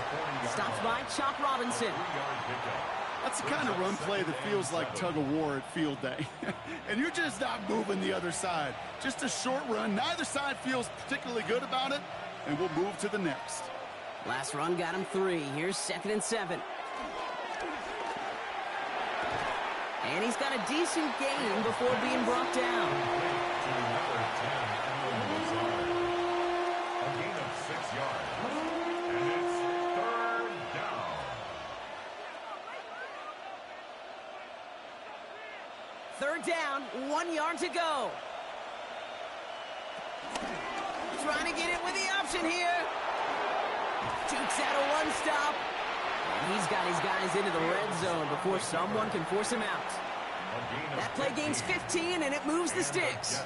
Stops by Chop Robinson. That's the kind of run play that feels like tug-of-war at field day. And you're just not moving the other side. Just a short run. Neither side feels particularly good about it, and we'll move to the next. Last run got him 3. Here's 2nd and 7. And he's got a decent gain before being brought down. A gain of 6 yards. And it's 3rd down. 3rd down, 1 yard to go. Trying to get it with the option here. Jukes out a 1-stop. And he's got his guys into the red zone before someone can force him out. That play gains 15, and it moves the sticks.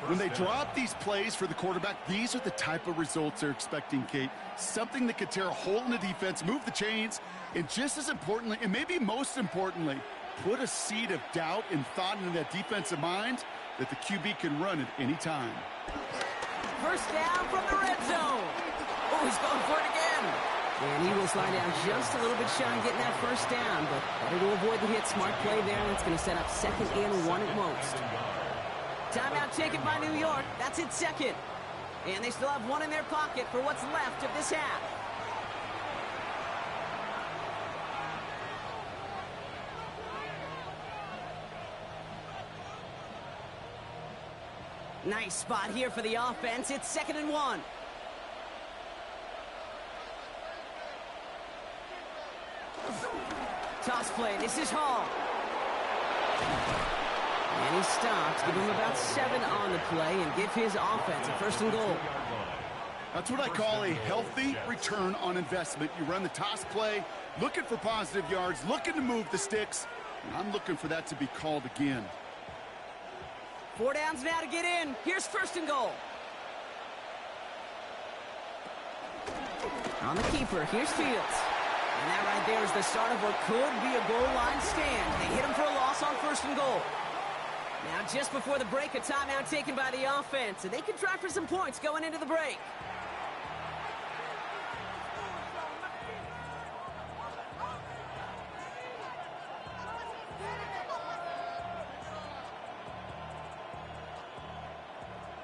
When they draw up these plays for the quarterback, these are the type of results they're expecting, Kate. Something that could tear a hole in the defense, move the chains, and just as importantly, and maybe most importantly, put a seed of doubt and thought into that defensive mind that the QB can run at any time. First down from the red zone. Oh, he's going for it again. And he will slide down just a little bit shy of getting that first down, but better to avoid the hit. Smart play there. That's going to set up 2nd and 1 at most. Timeout taken by New York. That's its 2nd. And they still have 1 in their pocket for what's left of this half. Nice spot here for the offense. It's 2nd and 1. Toss play. This is Hall. And he stops. Give him about 7 on the play and give his offense a 1st and goal. That's what I call a healthy return on investment. You run the toss play, looking for positive yards, looking to move the sticks, and I'm looking for that to be called again. 4 downs now to get in. Here's 1st and goal. On the keeper, here's Fields. And that right there is the start of what could be a goal line stand. They hit him for a loss on 1st and goal. Now just before the break, a timeout taken by the offense. And they can try for some points going into the break.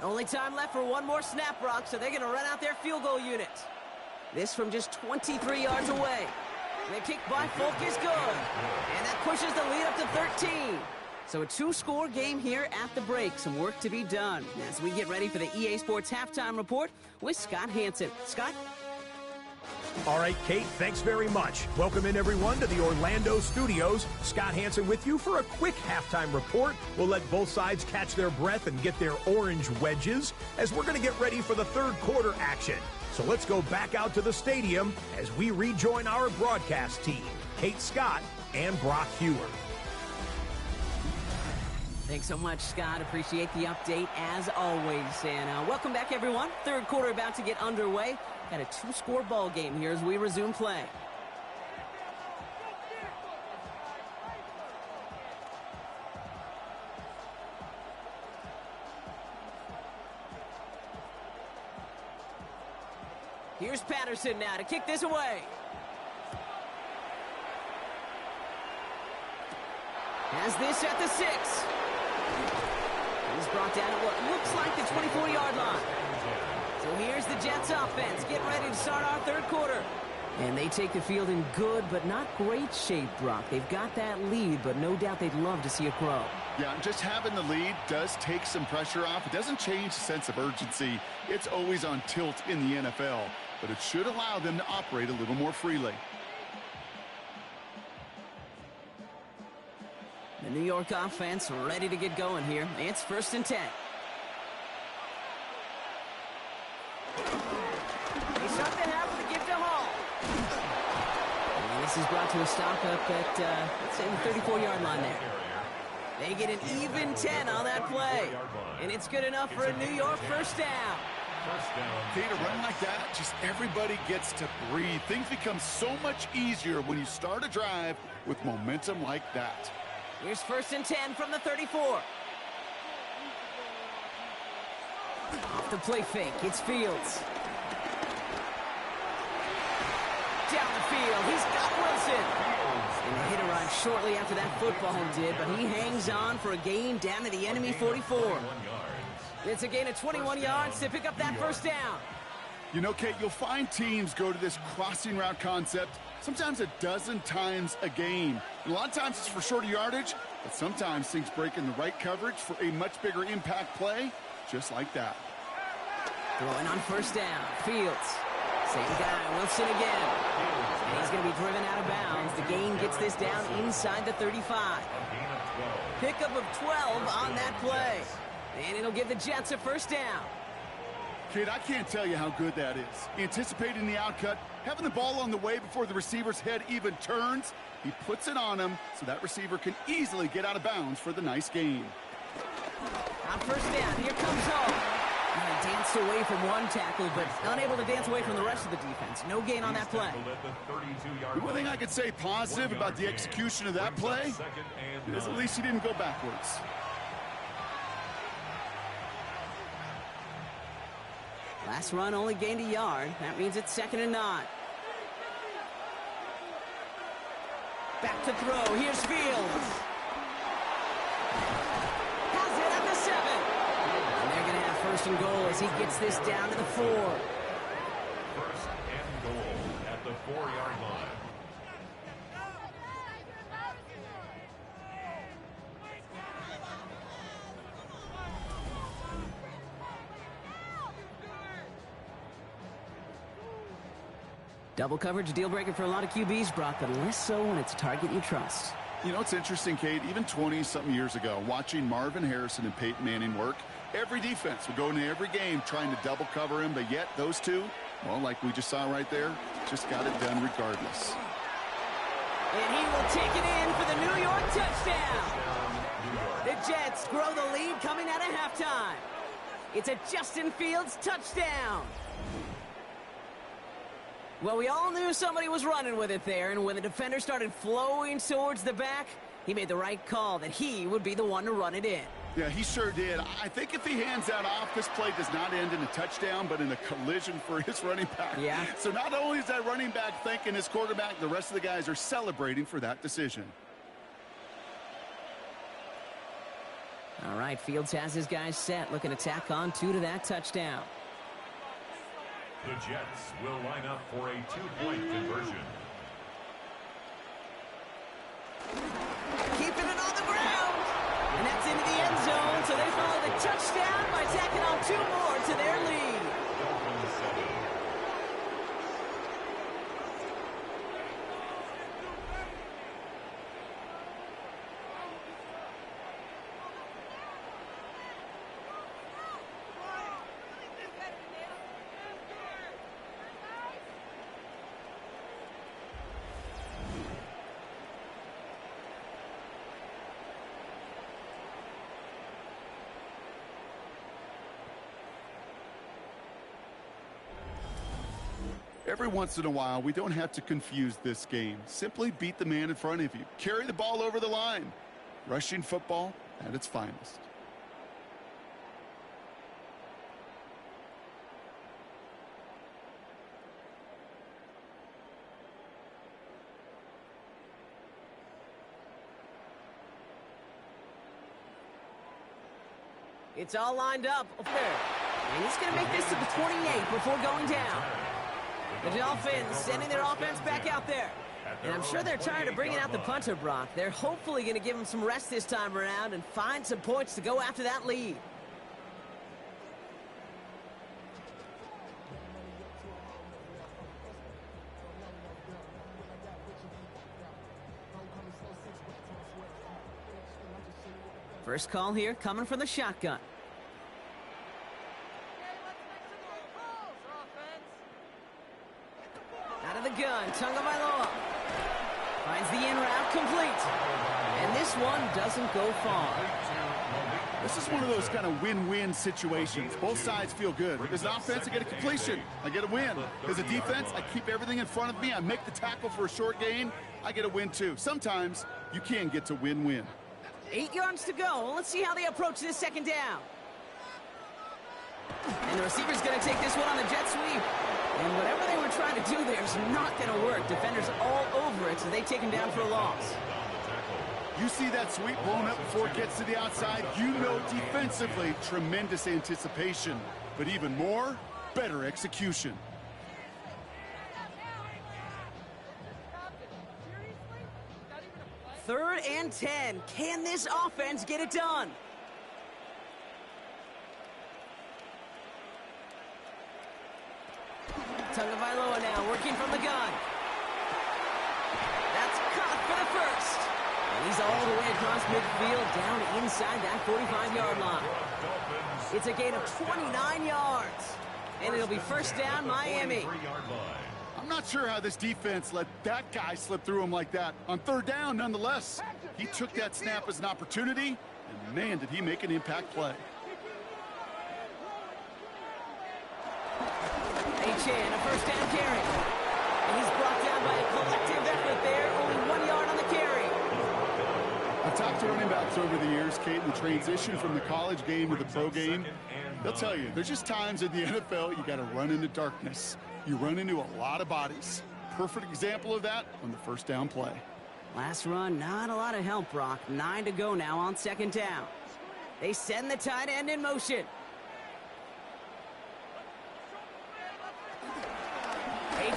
Only time left for 1 more snap, Brock, so they're going to run out their field goal unit. This from just 23 yards away. The kick by Folk is good. And that pushes the lead up to 13. So a 2-score game here at the break. Some work to be done as we get ready for the EA Sports Halftime Report with Scott Hansen. Scott? All right, Kate, thanks very much. Welcome in, everyone, to the Orlando studios. Scott Hansen with you for a quick halftime report. We'll let both sides catch their breath and get their orange wedges as we're going to get ready for the 3rd quarter action. So let's go back out to the stadium as we rejoin our broadcast team, Kate Scott and Brock Hewer. Thanks so much, Scott. Appreciate the update as always. And welcome back, everyone. 3rd quarter about to get underway. Got a 2-score ball game here as we resume play. Here's Patterson now to kick this away. Has this at the 6. He's brought down at what looks like the 24-yard line. So here's the Jets offense. Get ready to start our 3rd quarter. And they take the field in good but not great shape, Brock. They've got that lead, but no doubt they'd love to see it grow. Yeah, just having the lead does take some pressure off. It doesn't change the sense of urgency. It's always on tilt in the NFL, but it should allow them to operate a little more freely. The New York offense ready to get going here. It's 1st and 10. They start the half with a give to Hall. And this is brought to a stop up at, let's say, the 34-yard line there. They get an even 10 on that play. And it's good enough for a New York 1st down. Okay, to run like that, just everybody gets to breathe. Things become so much easier when you start a drive with momentum like that. Here's 1st and 10 from the 34. Off the play fake, it's Fields. Down the field, he's got Wilson. And the hit arrived shortly after that football did, but he hangs on for a gain down to the enemy 44. It's a gain of 21 yards to pick up that 1st down. You know, Kate, you'll find teams go to this crossing route concept sometimes a dozen times a game. And a lot of times it's for shorter yardage, but sometimes things break in the right coverage for a much bigger impact play, just like that. Throwing on 1st down, Fields. Same guy, Wilson again. And he's going to be driven out of bounds. The gain gets this down inside the 35. Pickup of 12 on that play. And it'll give the Jets a 1st down. Kid, I can't tell you how good that is. Anticipating the outcut, having the ball on the way before the receiver's head even turns, he puts it on him so that receiver can easily get out of bounds for the nice gain. On 1st down, here comes Hall. He danced away from one tackle, but unable to dance away from the rest of the defense. No gain on that play. The one thing I could say positive about the execution of that play is at least he didn't go backwards. Last run only gained a yard. That means it's 2nd and 9. Back to throw. Here's Fields. Has it at the 7. And they're going to have 1st and goal as he gets this down to the 4. 1st and goal at the 4-yard line. Double coverage, a deal breaker for a lot of QBs, Brock, but less so when it's a target you trust. You know, it's interesting, Kate, even 20-something years ago, watching Marvin Harrison and Peyton Manning work, every defense would go into every game trying to double cover him, but yet those two, well, like we just saw right there, just got it done regardless. And he will take it in for the New York touchdown. The Jets grow the lead coming out of halftime. It's a Justin Fields touchdown. Well, we all knew somebody was running with it there, and when the defender started flowing towards the back, he made the right call that he would be the one to run it in. Yeah, he sure did. I think if he hands that off, this play does not end in a touchdown, but in a collision for his running back. Yeah. So not only is that running back thanking his quarterback, the rest of the guys are celebrating for that decision. All right, Fields has his guys set, looking to tack on 2 to that touchdown. The Jets will line up for a 2-point conversion. Keeping it on the ground. And that's into the end zone, so they follow the touchdown by tacking on 2 more to their lead. Dolphins 7. Every once in a while, we don't have to confuse this game. Simply beat the man in front of you. Carry the ball over the line. Rushing football at its finest. It's all lined up there. And he's going to make this to the 28 before going down. The Dolphins sending their offense back out there. And I'm sure they're tired of bringing out the punter, Brock. They're hopefully going to give him some rest this time around and find some points to go after that lead. First call here coming from the shotgun. Out of the gun, Tagovailoa finds the in route complete. And this one doesn't go far. This is one of those kind of win-win situations. Both sides feel good. As an offense, I get a completion. I get a win. As a defense, I keep everything in front of me. I make the tackle for a short gain. I get a win, too. Sometimes you can get to win-win. 8 yards to go. Let's see how they approach this second down. And the receiver's going to take this one on the jet sweep. And whatever they were trying to do there is not going to work. Defenders all over it, so they take him down for a loss. You see that sweep blown up before it gets to the outside, you know defensively, tremendous anticipation. But even more, better execution. Third and 10. Can this offense get it done? Tagovailoa now working from the gun. That's caught for the first. And he's all the way across midfield down inside that 45-yard line. It's a gain of 29 yards. And it'll be first down, Miami. I'm not sure how this defense let that guy slip through him like that. On third down, nonetheless, he took that snap as an opportunity, and man, did he make an impact play. Chan, a first down carry. And he's brought down by a collective effort there. Only 1 yard on the carry. I've talked to running backs over the years, Kate, in the transition from the college game to the pro game. They'll tell you, there's just times in the NFL you got to run into darkness. You run into a lot of bodies. Perfect example of that on the first down play. Last run, not a lot of help, Brock. 9 to go now on second down. They send the tight end in motion.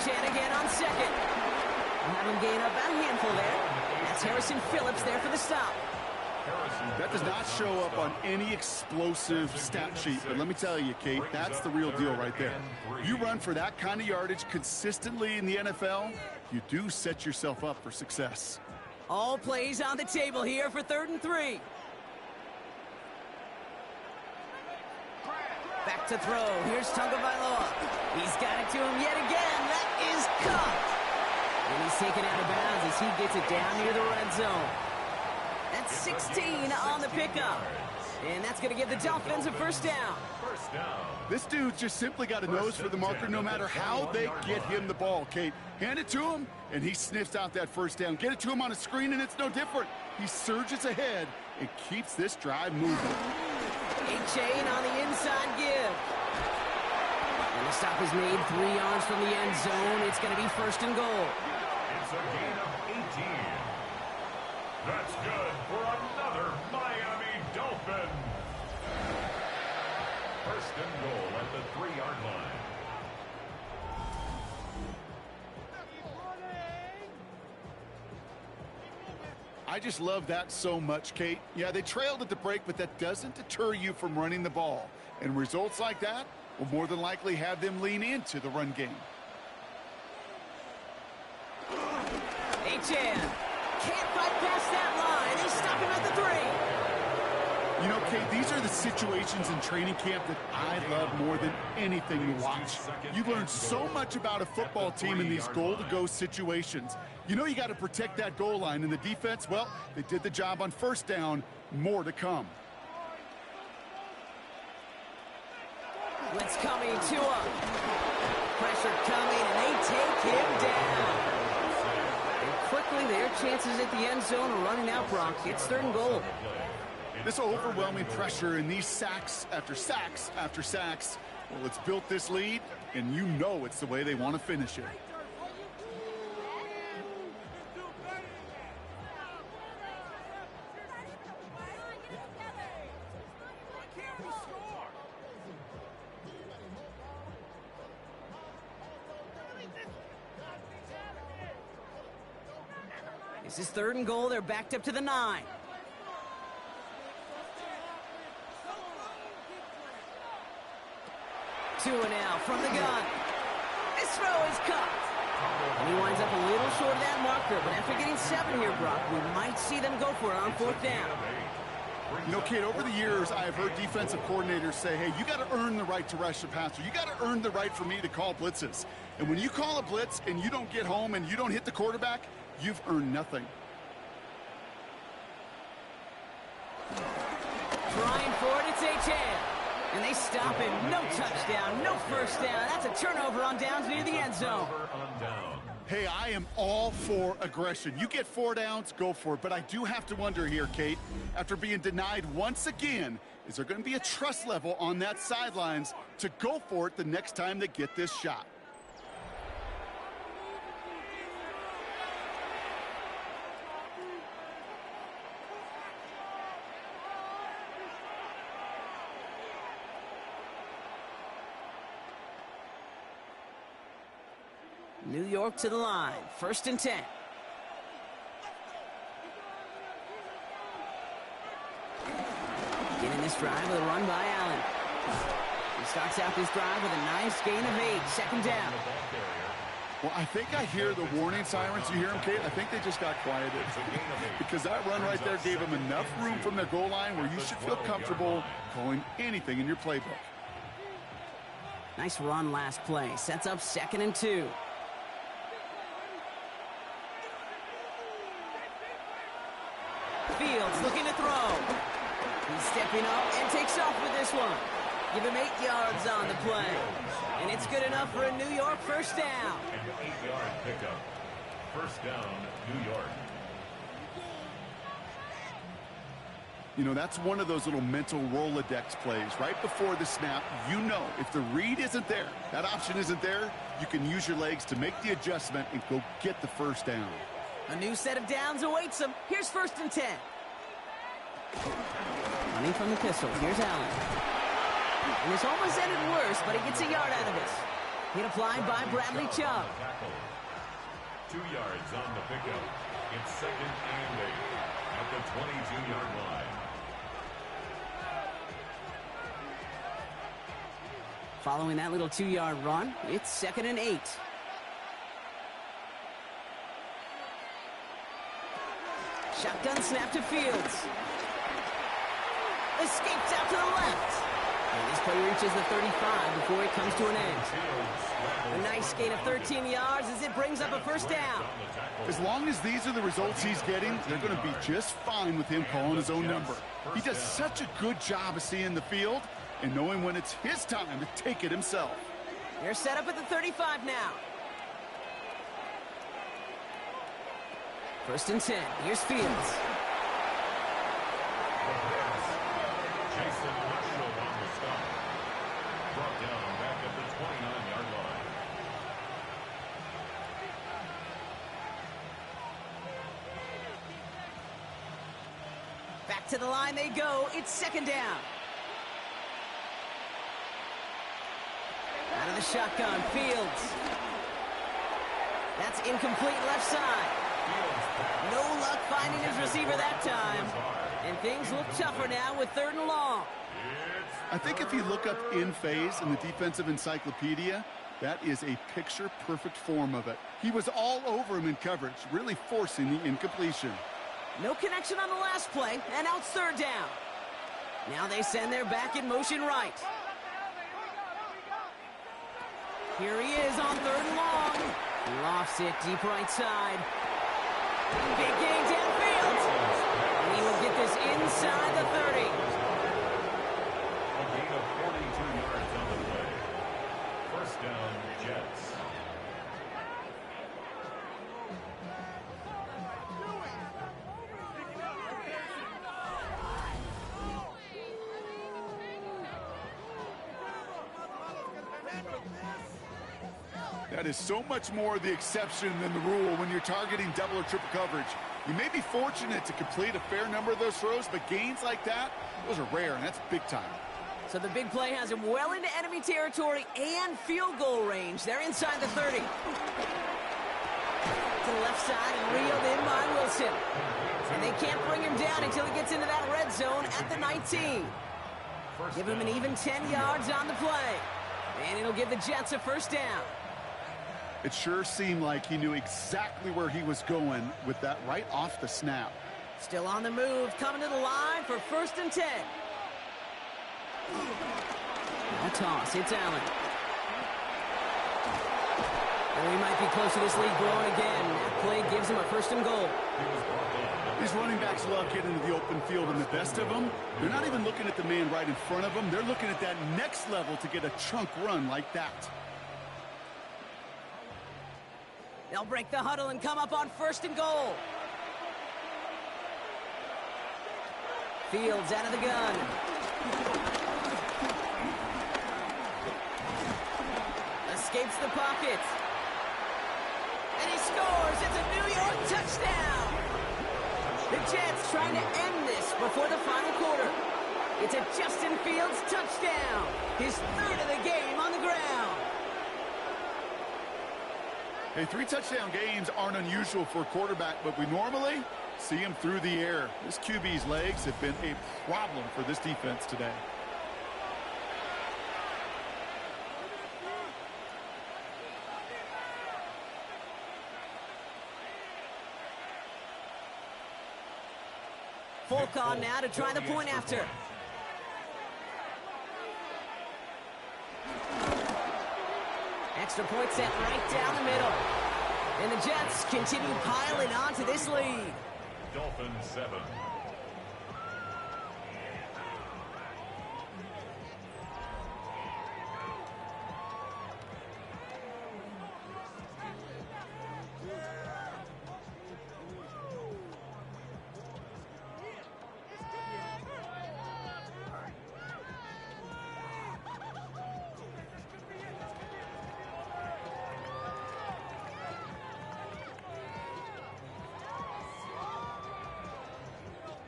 Chan again on second. We'll have him gain up about a handful there. That's Harrison Phillips there for the stop. That does not show up on any explosive stat sheet, but let me tell you, Kate, that's the real deal right there. You run for that kind of yardage consistently in the NFL, you do set yourself up for success. All plays on the table here for 3rd and 3. Back to throw. Here's Tagovailoa. He's got it to him yet again. That is caught. And he's taken out of bounds as he gets it down near the red zone. That's 16 on the pickup. And that's going to give the Dolphins a first down. This dude just simply got a nose for the marker no matter how they get him the ball, Kate. Hand it to him, and he sniffs out that first down. Get it to him on a screen, and it's no different. He surges ahead and keeps this drive moving. Chain on the inside give. And the stop is made 3 yards from the end zone. It's going to be 1st and goal. It's a gain of 18. That's good for another Miami Dolphin. 1st and goal at the 3-yard line. I just love that so much, Kate. Yeah, they trailed at the break, but that doesn't deter you from running the ball. And results like that will more than likely have them lean into the run game. Chan can't fight past that line. They stop him at the 3. You know, Kate, these are the situations in training camp that I love more than anything to watch. You learn so much about a football team in these goal-to-go situations. You know you got to protect that goal line, and the defense, well, they did the job on first down. More to come. Blitz coming to him. Pressure coming, and they take him down. And quickly, their chances at the end zone are running out, Brock. It's 3rd and goal. This overwhelming pressure and these sacks after sacks after sacks, well, it's built this lead, and you know it's the way they want to finish it. This is 3rd and goal. They're backed up to the 9. Two and out from the gun. This throw is caught. And he winds up a little short of that marker, but after getting 7 here, Brock, we might see them go for it on 4th down. You know, Kate, over the years, I've heard defensive coordinators say, hey, you got to earn the right to rush the passer. You got to earn the right for me to call blitzes. And when you call a blitz and you don't get home and you don't hit the quarterback, you've earned nothing. Trying for it, it's Chan. And they stop him. No touchdown, no first down. That's a turnover on downs near the end zone. Hey, I am all for aggression. You get 4 downs, go for it. But I do have to wonder here, Kate, after being denied once again, is there going to be a trust level on that sidelines to go for it the next time they get this shot? New York to the line. 1st and 10. Beginning this drive with a run by Allen. He starts out this drive with a nice gain of 8. 2nd down. Well, I think I hear the warning sirens. You hear them, Kate? I think they just got quieted. Because that run right there gave them enough room from their goal line where you should feel comfortable calling anything in your playbook. Nice run last play. Sets up 2nd and 2. Fields looking to throw. He's stepping up and takes off with this one. Give him 8 yards on the play. And it's good enough for a New York first down. An 8-yard pickup. First down, New York. You know, that's one of those little mental Rolodex plays. Right before the snap, you know if the read isn't there, that option isn't there, you can use your legs to make the adjustment and go get the first down. A new set of downs awaits him. Here's 1st and 10. Running from the pistol. Here's Allen. And this almost ended worse, but he gets a yard out of this. Hit applied by Bradley Chubb. 2 yards on the pickup. It's 2nd and 8 at the 22-yard line. Following that little 2-yard run, it's 2nd and 8. Shotgun snap to Fields. Escapes out to the left. And this play reaches the 35 before it comes to an end. A nice gain of 13 yards as it brings up a first down. As long as these are the results he's getting, they're going to be just fine with him calling his own number. He does such a good job of seeing the field and knowing when it's his time to take it himself. They're set up at the 35 now. 1st and 10. Here's Fields. Jason Marshall on the stop. Brought down back at the 29-yard line. Back to the line they go. It's 2nd down. Out of the shotgun, Fields. That's incomplete left side. No luck finding his receiver that time. And things look tougher now with 3rd and long. I think if you look up in phase in the defensive encyclopedia, that is a picture-perfect form of it. He was all over him in coverage, really forcing the incompletion. No connection on the last play, and now it's 3rd down. Now they send their back in motion right. Here he is on 3rd and long. Lofts it deep right side. Big gain downfield. And he will get this inside the 30. A gain of 42 yards on the play. First down, Jets. That is so much more the exception than the rule when you're targeting double or triple coverage. You may be fortunate to complete a fair number of those throws, but gains like that, those are rare, and that's big time. So the big play has him well into enemy territory and field goal range. They're inside the 30. To the left side and reeled in by Wilson. And they can't bring him down until he gets into that red zone at the 19. Give him an even 10 yards on the play. And it'll give the Jets a first down. It sure seemed like he knew exactly where he was going with that right off the snap. Still on the move, coming to the line for 1st and 10. Now toss, it's Allen. And we might be close to this lead growing again. That play gives him a 1st and goal. These running backs love getting into the open field, and the best of them, they're not even looking at the man right in front of them. They're looking at that next level to get a chunk run like that. They'll break the huddle and come up on 1st and goal. Fields out of the gun. Escapes the pocket. And he scores. It's a New York touchdown. The Jets trying to end this before the final quarter. It's a Justin Fields touchdown. His 3rd of the game on the ground. Hey, 3 touchdown games aren't unusual for a quarterback, but we normally see him through the air. This QB's legs have been a problem for this defense today. Folk on now to try the point after. Extra point set right down the middle. And the Jets continue piling on to this lead. Dolphins 7.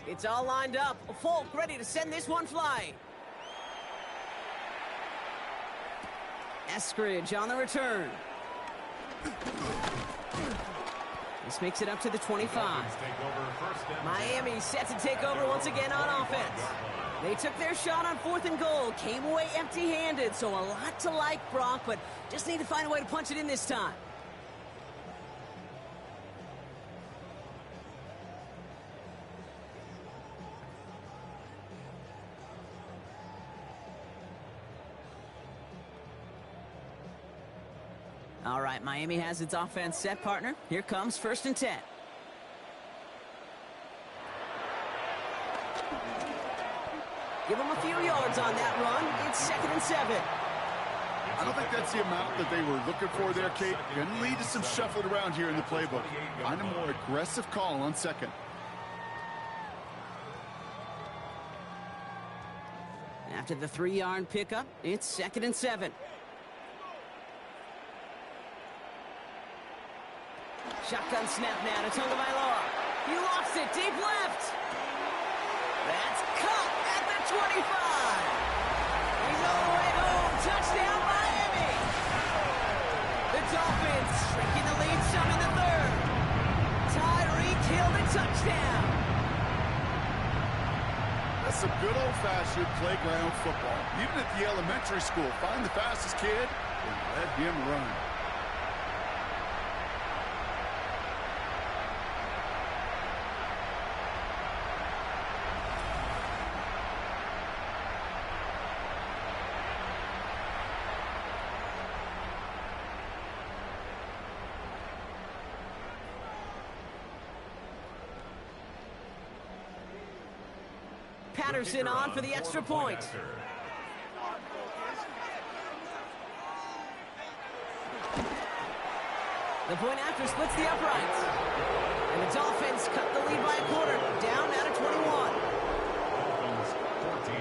It's all lined up. Folk ready to send this one flying. Eskridge on the return. This makes it up to the 25. Miami set to take over once again on offense. They took their shot on 4th and goal, came away empty-handed, so a lot to like, Brock, but just need to find a way to punch it in this time. All right, Miami has its offense set, partner. Here comes 1st and 10. Give them a few yards on that run. It's 2nd and 7. I don't think that's the amount that they were looking for there, Kate. Going to lead to some shuffling around here in the playbook. Find a more aggressive call on 2nd. After the 3-yard pickup, it's 2nd and 7. Shotgun snap now to Tagovailoa. He lost it deep left. That's caught at the 25. He's all the way home. Touchdown, Miami. The Dolphins shrinking the lead some in the 3rd. Tyreek Hill the touchdown. That's some good old-fashioned playground football. Even at the elementary school, find the fastest kid and let him run. Patterson on for the extra point. The point after splits the uprights. And the Dolphins cut the lead by a quarter. Down now to 21. Dolphins 14.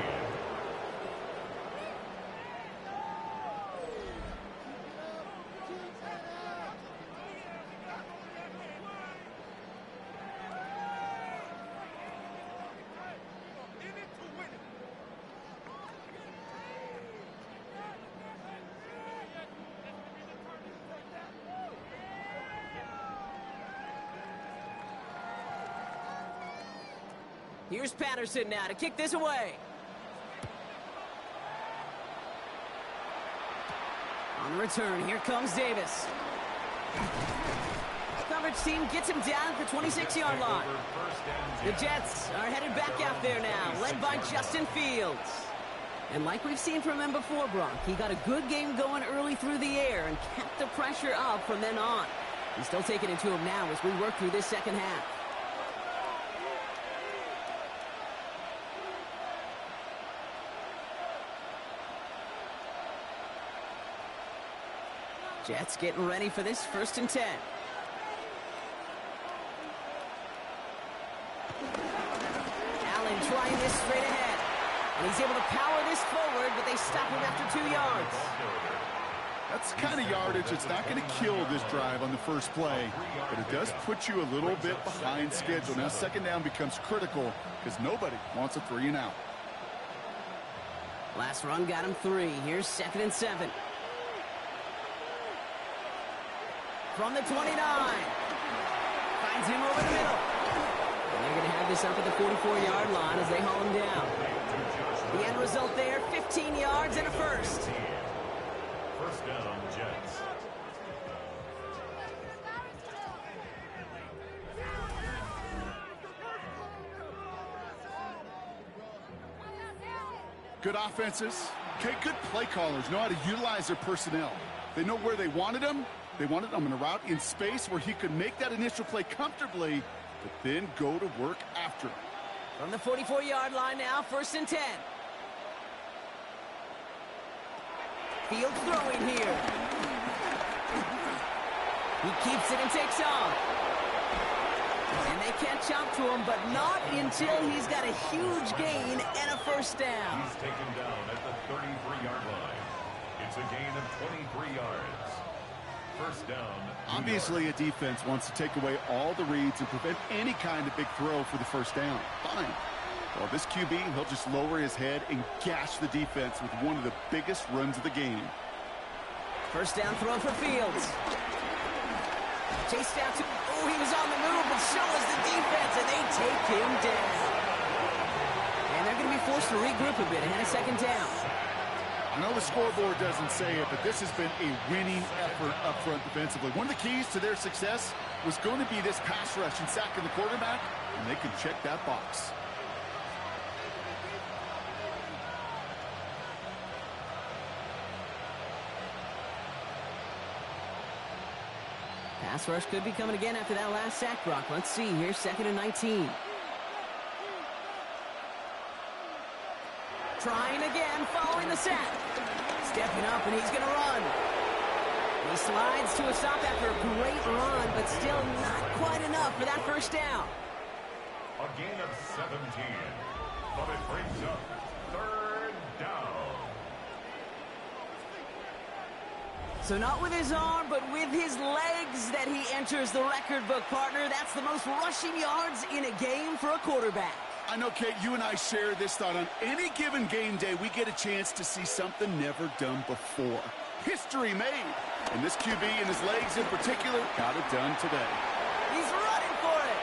Here's Patterson now to kick this away. On the return, here comes Davis. Coverage team gets him down at the 26-yard line. The Jets are headed back out there now, led by Justin Fields. And like we've seen from him before, Brock, he got a good game going early through the air and kept the pressure up from then on. He's still taking it to him now as we work through this second half. Jets getting ready for this 1st and 10. Allen trying this straight ahead. And he's able to power this forward, but they stop him after 2 yards. That's the kind of yardage that's not going to kill this drive on the first play, but it does put you a little bit behind schedule. Now 2nd down becomes critical because nobody wants a 3 and out. Last run got him 3. Here's 2nd and 7. From the 29. Finds him over the middle. And they're going to have this up at the 44-yard line as they haul him down. The end result there, 15 yards and a first. 1st down, Jets. Good offenses. Okay, good play callers know how to utilize their personnel. They know where they wanted them. They wanted him in a route in space where he could make that initial play comfortably, but then go to work after. From the 44-yard line now, 1st and 10. Fields throwing here. He keeps it and takes off. And they can't jump to him, but not until he's got a huge gain and a 1st down. He's taken down at the 33-yard line. It's a gain of 23 yards. first down. Obviously, a defense wants to take away all the reads and prevent any kind of big throw for the first down. Fine. Well, this QB, he'll just lower his head and gash the defense with one of the biggest runs of the game. First down throw for Fields. Chase down to... Oh, he was on the move, but so was the defense, and they take him down. And they're going to be forced to regroup a bit ahead of second down. I know the scoreboard doesn't say it, but this has been a winning effort up front defensively. One of the keys to their success was going to be this pass rush and sacking the quarterback, and they can check that box. Pass rush could be coming again after that last sack, Brock. Let's see here, 2nd and 19. Trying again, following the sack. Stepping up, and he's going to run. He slides to a stop after a great run, but still not quite enough for that first down. A gain of 17, but it brings up 3rd down. So not with his arm, but with his legs that he enters the record book, partner. That's the most rushing yards in a game for a quarterback. I know, Kate, you and I share this thought. On any given game day, we get a chance to see something never done before. History made. And this QB and his legs in particular got it done today. He's running for it.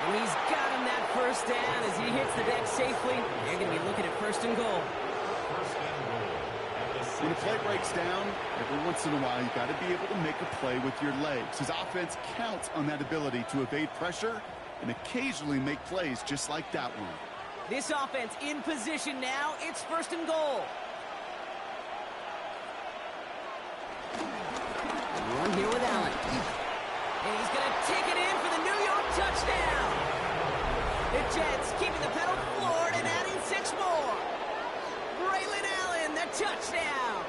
And he's got him that first down as he hits the deck safely. They're going to be looking at 1st and goal. First and goal. When a play breaks down, every once in a while, you got to be able to make a play with your legs. His offense counts on that ability to evade pressure and occasionally make plays just like that one. This offense in position now. It's 1st and goal. Run here with Allen. And he's going to take it in for the New York touchdown. The Jets keeping the pedal floored and adding 6 more. Braylon Allen, the touchdown.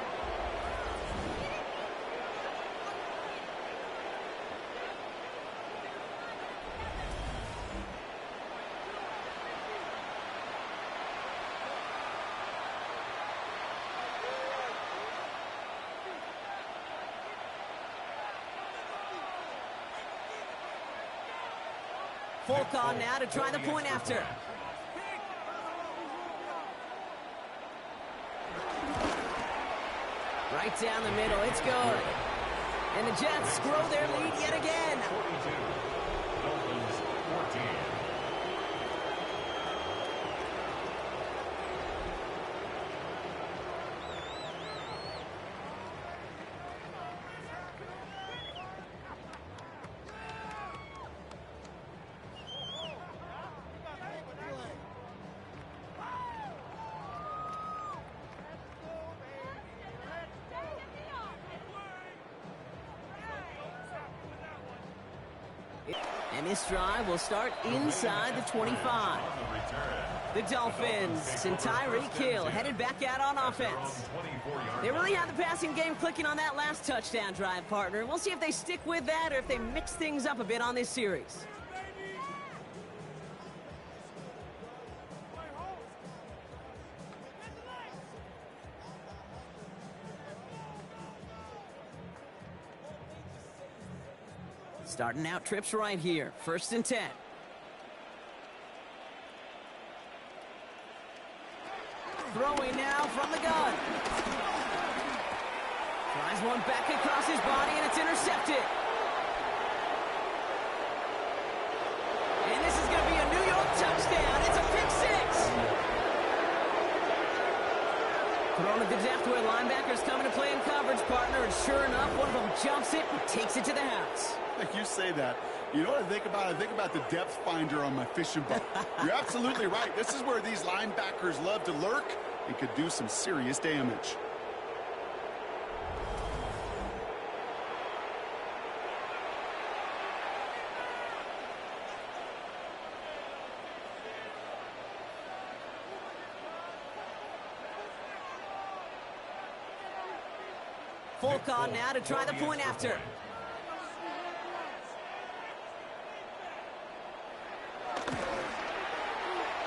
Folk on now to try the point after. Right down the middle, it's good. And the Jets grow their lead yet again. 42, Dolphins 14. And this drive will start inside the 25. The Dolphins and Tyreek Hill headed back out on offense. They really had the passing game clicking on that last touchdown drive, partner. We'll see if they stick with that or if they mix things up a bit on this series. Starting out trips right here. 1st and 10. Throwing now from the gun. Tries one back across his body, and it's intercepted. And this is going to be a New York touchdown. It's a pick 6. Thrown to the depth where linebackers coming to play in coverage, partner. And sure enough, one of them jumps it and takes it to the house. You say that. You know what I think about? I think about the depth finder on my fishing boat. You're absolutely right. This is where these linebackers love to lurk and could do some serious damage. Folk on now to try the point after.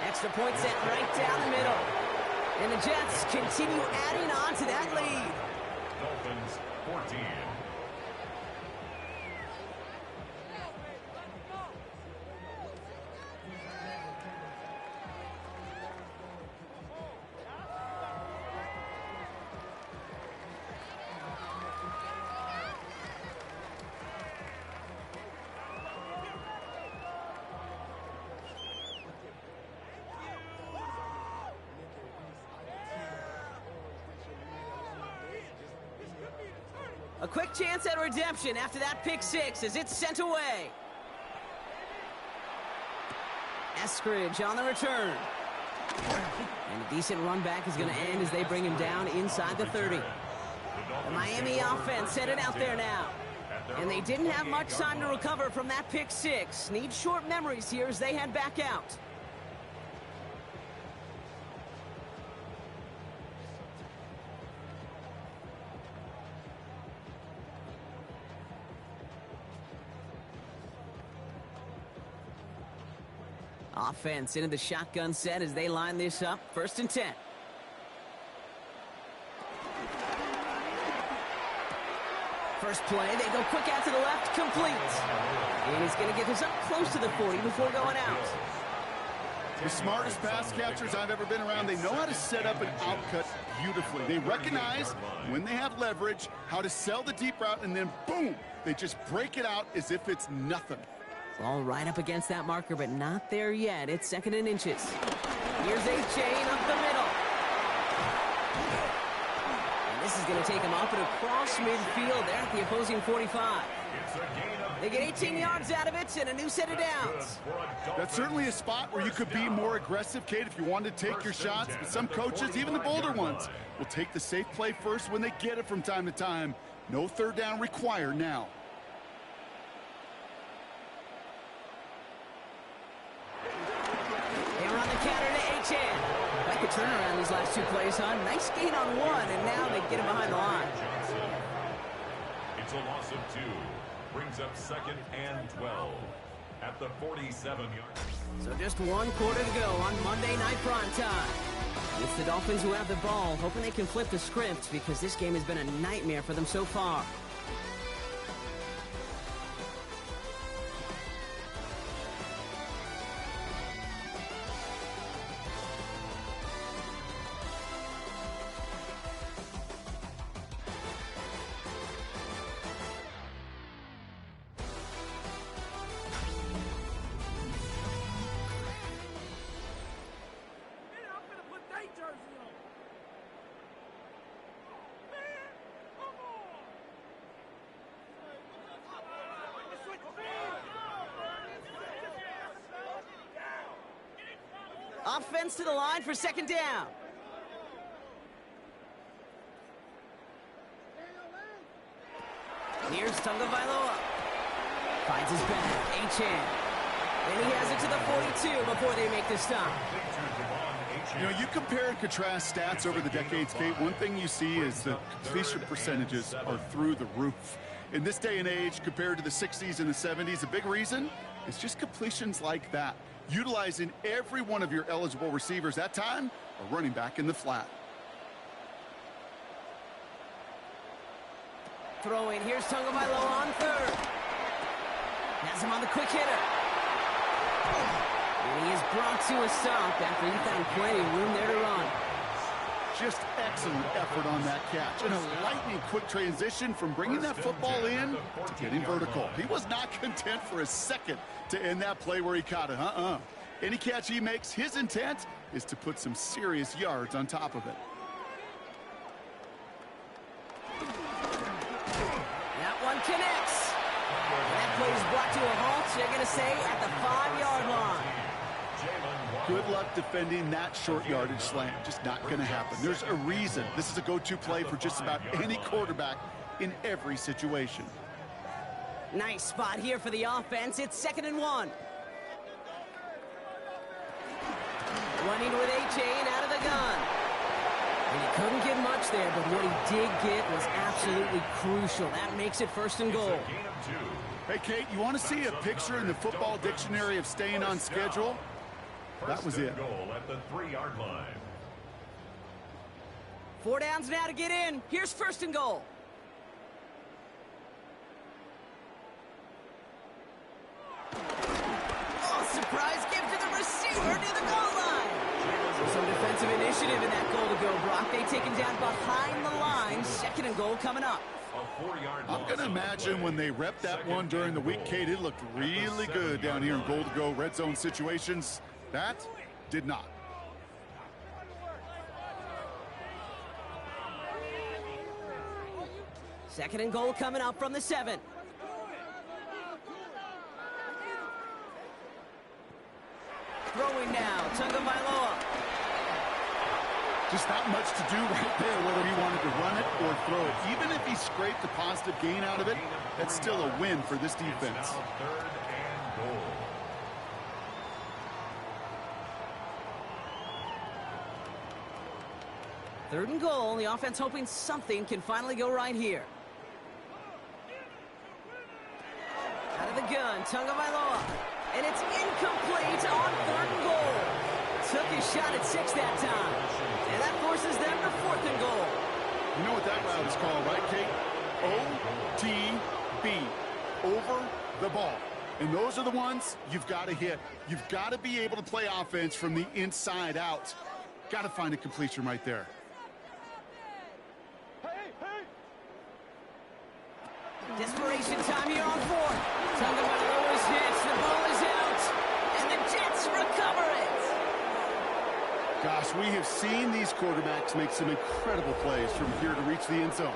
Extra point set right down the middle. And the Jets continue adding on to that lead. Dolphins 14. A quick chance at redemption after that pick six as it's sent away. Eskridge on the return. And a decent run back is going to end as they bring him down inside the 30. The Miami offense headed out there now. And they didn't have much time to recover from that pick six. Need short memories here as they head back out. Offense into the shotgun set as they line this up. 1st and 10. First play, they go quick out to the left, complete. And he's going to get this up close to the 40 before going out. The smartest pass catchers I've ever been around, they know how to set up an outcut beautifully. They recognize when they have leverage, how to sell the deep route, and then boom, they just break it out as if it's nothing. Ball right up against that marker, but not there yet. It's 2nd and inches. Here's A-Chain up the middle. And this is going to take him up and across midfield there at the opposing 45. They get 18 yards out of it and a new set of downs. That's certainly a spot where you could be more aggressive, Kate, if you wanted to take your shots. But some coaches, even the bolder ones, will take the safe play first when they get it from time to time. No 3rd down required now. Like a turnaround these last 2 plays, huh? Nice gain on one, and now they get him behind the line. It's a loss of 2. Brings up 2nd and 12 at the 47-yard. So just 1 quarter to go on Monday Night Prime Time. It's the Dolphins who have the ball, hoping they can flip the script because this game has been a nightmare for them so far. Offense to the line for 2nd down. Here's Tagovailoa. Finds his back. A-Chan. And he has it to the 42 before they make the stop. You know, you compare and contrast stats over the decades, Kate. One thing you see is the completion percentages are through the roof. In this day and age, compared to the 60s and the 70s, a big reason is just completions like that. Utilizing every one of your eligible receivers that time, a running back in the flat. Throwing, here's Tagovailoa on 3rd. Has him on the quick hitter. And he is brought to a stop after he found plenty of room there to run. Just excellent effort on that catch. And a lightning quick transition from bringing that football in to getting vertical. He was not content for a second to end that play where he caught it. Any catch he makes, his intent is to put some serious yards on top of it. That one connects. That play is brought to a halt, they're going to say, at the 5-yard line. Good luck defending that short yardage slant. Just not going to happen. There's a reason. This is a go-to play for just about any quarterback in every situation. Nice spot here for the offense. It's 2nd and 1. Running with A-Chain out of the gun. And he couldn't get much there, but what he did get was absolutely crucial. That makes it 1st and goal. Hey, Kate, you want to see a picture in the football dictionary of staying on schedule? That was it. Goal at the 3-yard line. 4 downs now to get in. Here's 1st and goal. Oh, surprise gift to the receiver near the goal line. Some defensive initiative in that goal to go, Brock. They take him down behind the line. 2nd and goal coming up. I'm going to imagine when they rep that one during the week, Kate, it looked really good down here in goal-to-go red zone situations. That did not. Second and goal coming up from the 7. Throwing now, Tagovailoa. Just not much to do right there, whether he wanted to run it or throw it. Even if he scraped a positive gain out of it, that's still a win for this defense. Third and goal. Third and goal. The offense hoping something can finally go right here. Out of the gun, Tagovailoa. And it's incomplete on third and goal. Took his shot at 6 that time. And that forces them to 4th and goal. You know what that route is called, right, Kate? OTB. Over the ball. And those are the ones you've got to hit. You've got to be able to play offense from the inside out. Got to find a completion right there. Desperation time here on 4th. Tagovailoa is hit. The ball is out. And the Jets recover it. Gosh, we have seen these quarterbacks make some incredible plays from here to reach the end zone.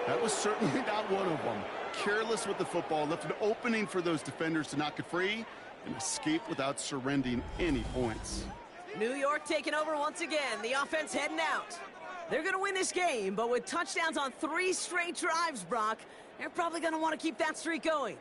That was certainly not one of them. Careless with the football, left an opening for those defenders to knock it free and escape without surrendering any points. New York taking over once again. The offense heading out. They're going to win this game, but with touchdowns on 3 straight drives, Brock, they're probably going to want to keep that streak going.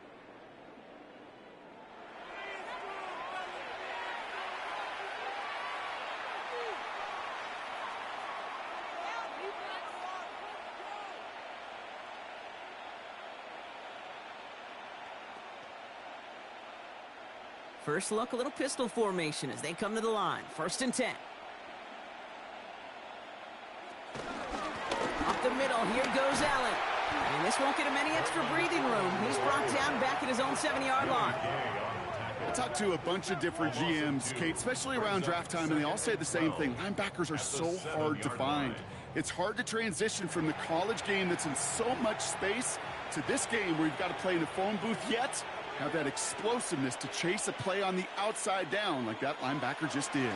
First look, a little pistol formation as they come to the line. 1st and 10. Up the middle, here goes Allen. And this won't get him any extra breathing room. He's brought down back at his own 7-yard line. I talked to a bunch of different GMs, Kate, especially around draft time, and they all say the same thing. Linebackers are so hard to find. It's hard to transition from the college game that's in so much space to this game where you've got to play in a phone booth yet have that explosiveness to chase a play on the outside down like that linebacker just did.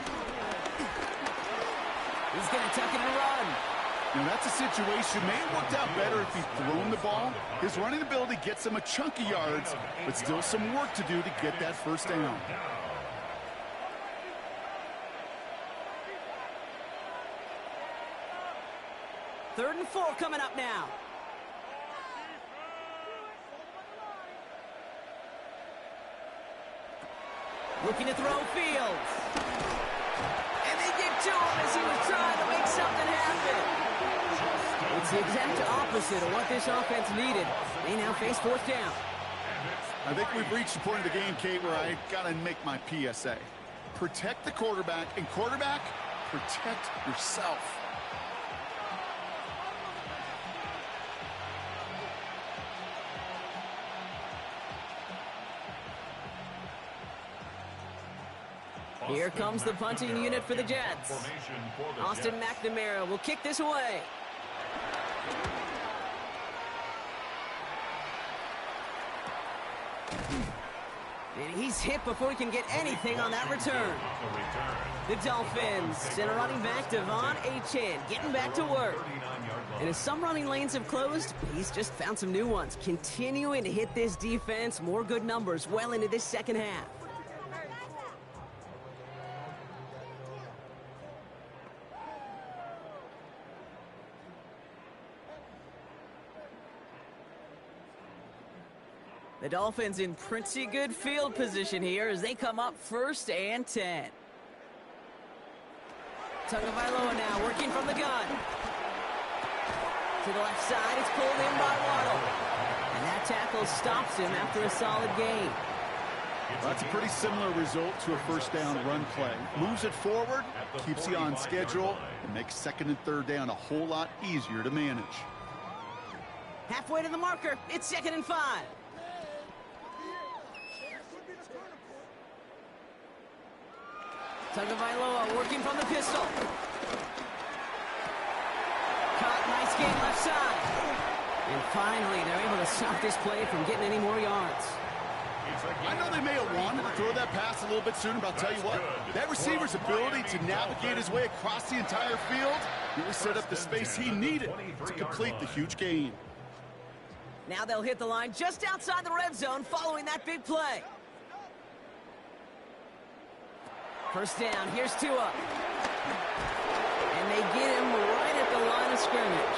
He's going to tuck it and run. Now that's a situation may have worked out better if he'd thrown the ball. His running ability gets him a chunk of yards, but still some work to do to get that first down. Third and 4 coming up now. Looking to throw Fields. And they get to him as he was trying to make something happen. It's the exact opposite of what this offense needed. They now face 4th down. I think we've reached the point of the game, Kate, where I got to make my PSA. Protect the quarterback, and quarterback, protect yourself. Here comes the punting unit for the Jets. Austin McNamara will kick this away. And he's hit before he can get anything on that return. The Dolphins send a running back, Devon Achane, getting back to work. And as some running lanes have closed, he's just found some new ones. Continuing to hit this defense, more good numbers well into this second half. The Dolphins in pretty good field position here as they come up 1st and 10. Tagovailoa now working from the gun. To the left side, it's pulled in by Waddle. And that tackle stops him after a solid gain. Well, that's a pretty similar result to a first down run play. Moves it forward, keeps you on schedule, and makes 2nd and 3rd down a whole lot easier to manage. Halfway to the marker, it's 2nd and 5. Tagovailoa working from the pistol. Caught, nice gain left side. And finally, they're able to stop this play from getting any more yards. I know they may have wanted to throw that pass a little bit sooner, but I'll tell you what, that receiver's ability to navigate his way across the entire field really set up the space he needed to complete the huge gain. Now they'll hit the line just outside the red zone following that big play. First down, here's Tua. And they get him right at the line of scrimmage.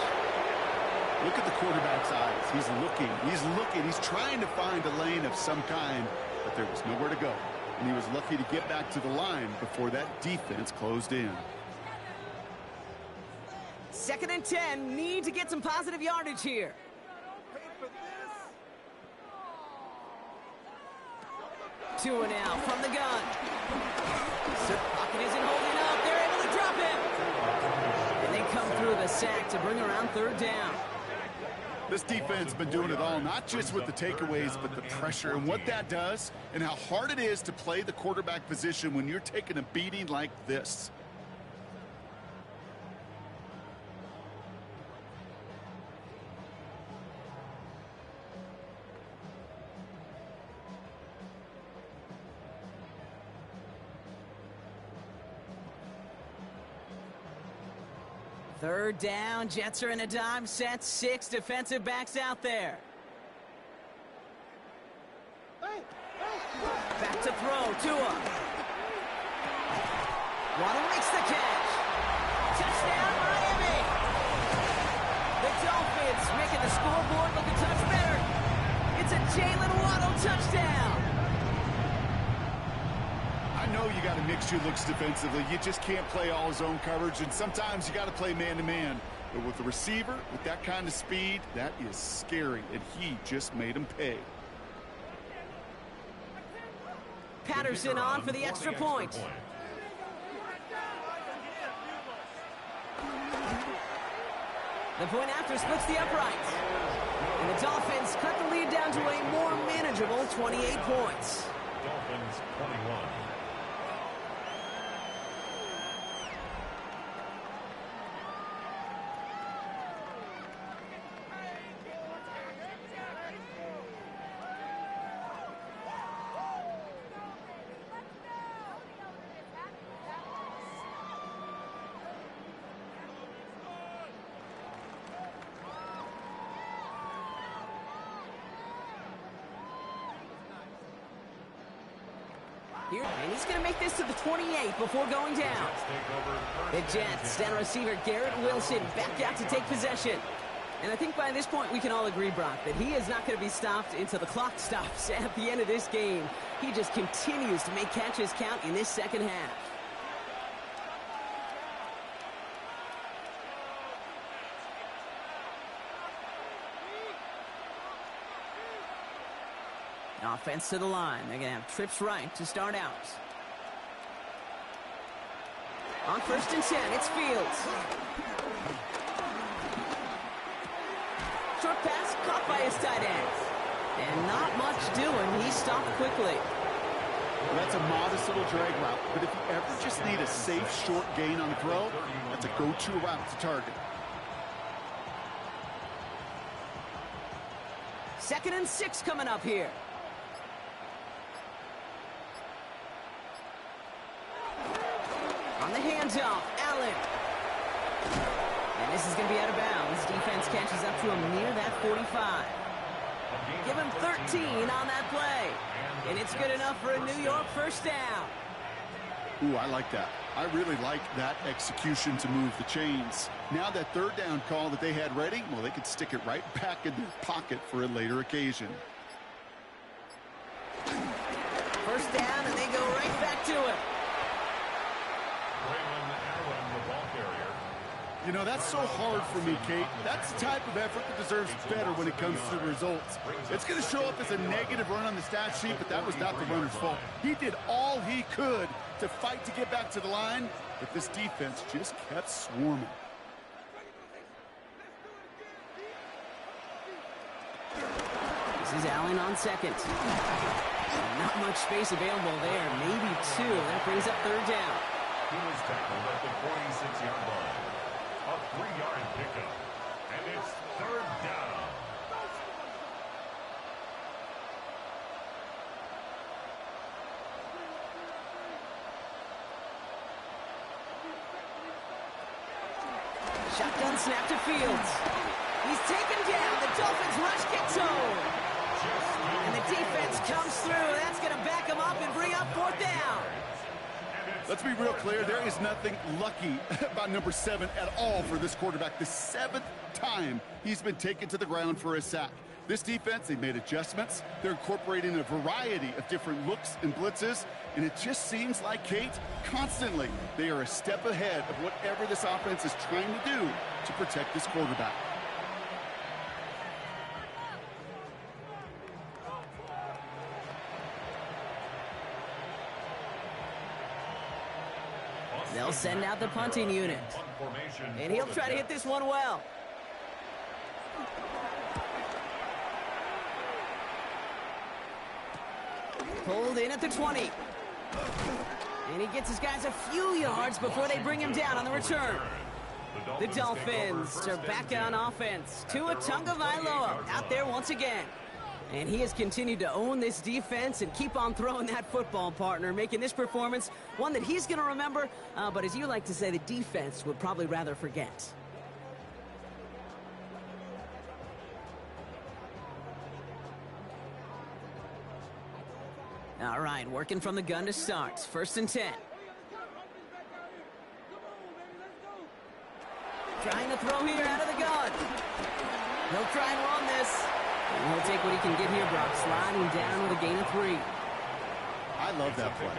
Look at the quarterback's eyes. He's looking. He's trying to find a lane of some kind, but there was nowhere to go. And he was lucky to get back to the line before that defense closed in. 2nd and 10, need to get some positive yardage here. Tua now from the gun. So pocket isn't holding up. They're able to drop him. And they come through the sack to bring around 3rd down. This defense has been doing it all, not just with the takeaways, but the pressure and what that does and how hard it is to play the quarterback position when you're taking a beating like this. Third down, Jets are in a dime set, 6 defensive backs out there. Back to throw, Tua. Waddle makes the catch. Touchdown, Miami. The Dolphins making the scoreboard look a touch better. It's a Jalen Waddle touchdown. I know you got to mix your looks defensively. You just can't play all zone coverage, and sometimes you got to play man-to-man. But with the receiver, with that kind of speed, that is scary, and he just made him pay. Patterson on for the extra point. The point after splits the uprights. And the Dolphins cut the lead down to a more manageable 28 points. Dolphins 21. Here, and he's going to make this to the 28 before going down. The Jets, down receiver Garrett Wilson, back out to take possession. And I think by this point we can all agree, Brock, that he is not going to be stopped until the clock stops at the end of this game. He just continues to make catches count in this second half. Offense to the line. They're going to have trips right to start out. On 1st and 10, it's Fields. Short pass caught by his tight end. And not much doing. He stopped quickly. Well, that's a modest little drag route, but if you ever just need a safe short gain on the throw, that's a go-to route to target. 2nd and 6 coming up here. On the handoff, Allen. And this is going to be out of bounds. Defense catches up to him near that 45. Give him 13 on that play. And it's good enough for a New York first down. Ooh, I like that. I really like that execution to move the chains. Now that 3rd down call that they had ready, well, they could stick it right back in their pocket for a later occasion. First down, and they go right back to it. You know, that's so hard for me, Kate. That's the type of effort that deserves better when it comes to the results. It's going to show up as a negative run on the stat sheet, but that was not the runner's fault. He did all he could to fight to get back to the line, but this defense just kept swarming. This is Allen on 2nd. Not much space available there. Maybe 2. That brings up 3rd down. He was tackled at the 46-yard line. A 3-yard pickup. And it's 3rd down. Shotgun snap to Fields. He's taken down. The Dolphins rush gets home. And the defense comes through. That's going to back him up and bring up 4th down. Let's be real clear. There is nothing lucky about number 7 at all for this quarterback. The 7th time he's been taken to the ground for a sack. This defense, they've made adjustments. They're incorporating a variety of different looks and blitzes, and it just seems like, Kate, constantly they are a step ahead of whatever this offense is trying to do to protect this quarterback. They'll send out the punting unit. And he'll try to hit this one well. Pulled in at the 20. And he gets his guys a few yards before they bring him down on the return. The Dolphins are back on offense. Tua Tagovailoa out there once again. And he has continued to own this defense and keep on throwing that football, partner, making this performance one that he's going to remember, but as you like to say, the defense would probably rather forget. All right, working from the gun to start. 1st and 10. Trying to throw here out of the gun. He'll try and run this. And he'll take what he can get here, Brock. Sliding down with a gain of 3. I love that play.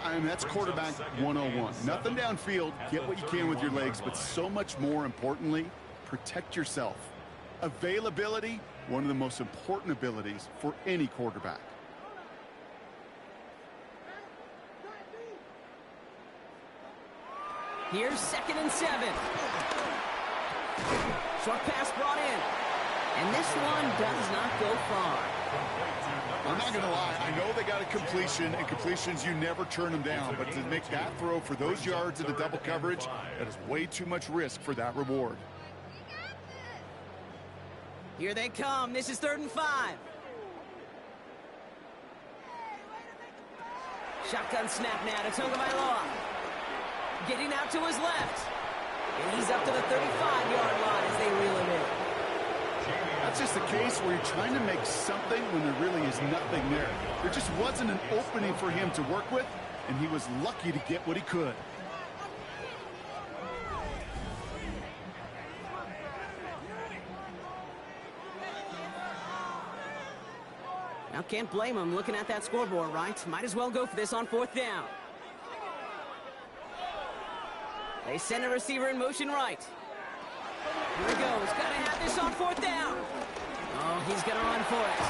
I mean, that's quarterback 101. Nothing downfield. Get what you can with your legs, but so much more importantly, protect yourself. Availability, one of the most important abilities for any quarterback. Here's 2nd and 7. Short pass brought in. And this one does not go far. I'm not going to lie. I know they got a completion, and completions, you never turn them down. But to make that throw for those yards in the double coverage, that is way too much risk for that reward. Here they come. This is 3rd and 5. Shotgun snap now to Tagovailoa. Getting out to his left. And he's up to the 35-yard line as they reel him in. That's just a case where you're trying to make something when there really is nothing there. There just wasn't an opening for him to work with, and he was lucky to get what he could. Now, can't blame him looking at that scoreboard, right? Might as well go for this on 4th down. They send a receiver in motion right. Here he goes. Got to have this on 4th down. Oh, he's going to run for it.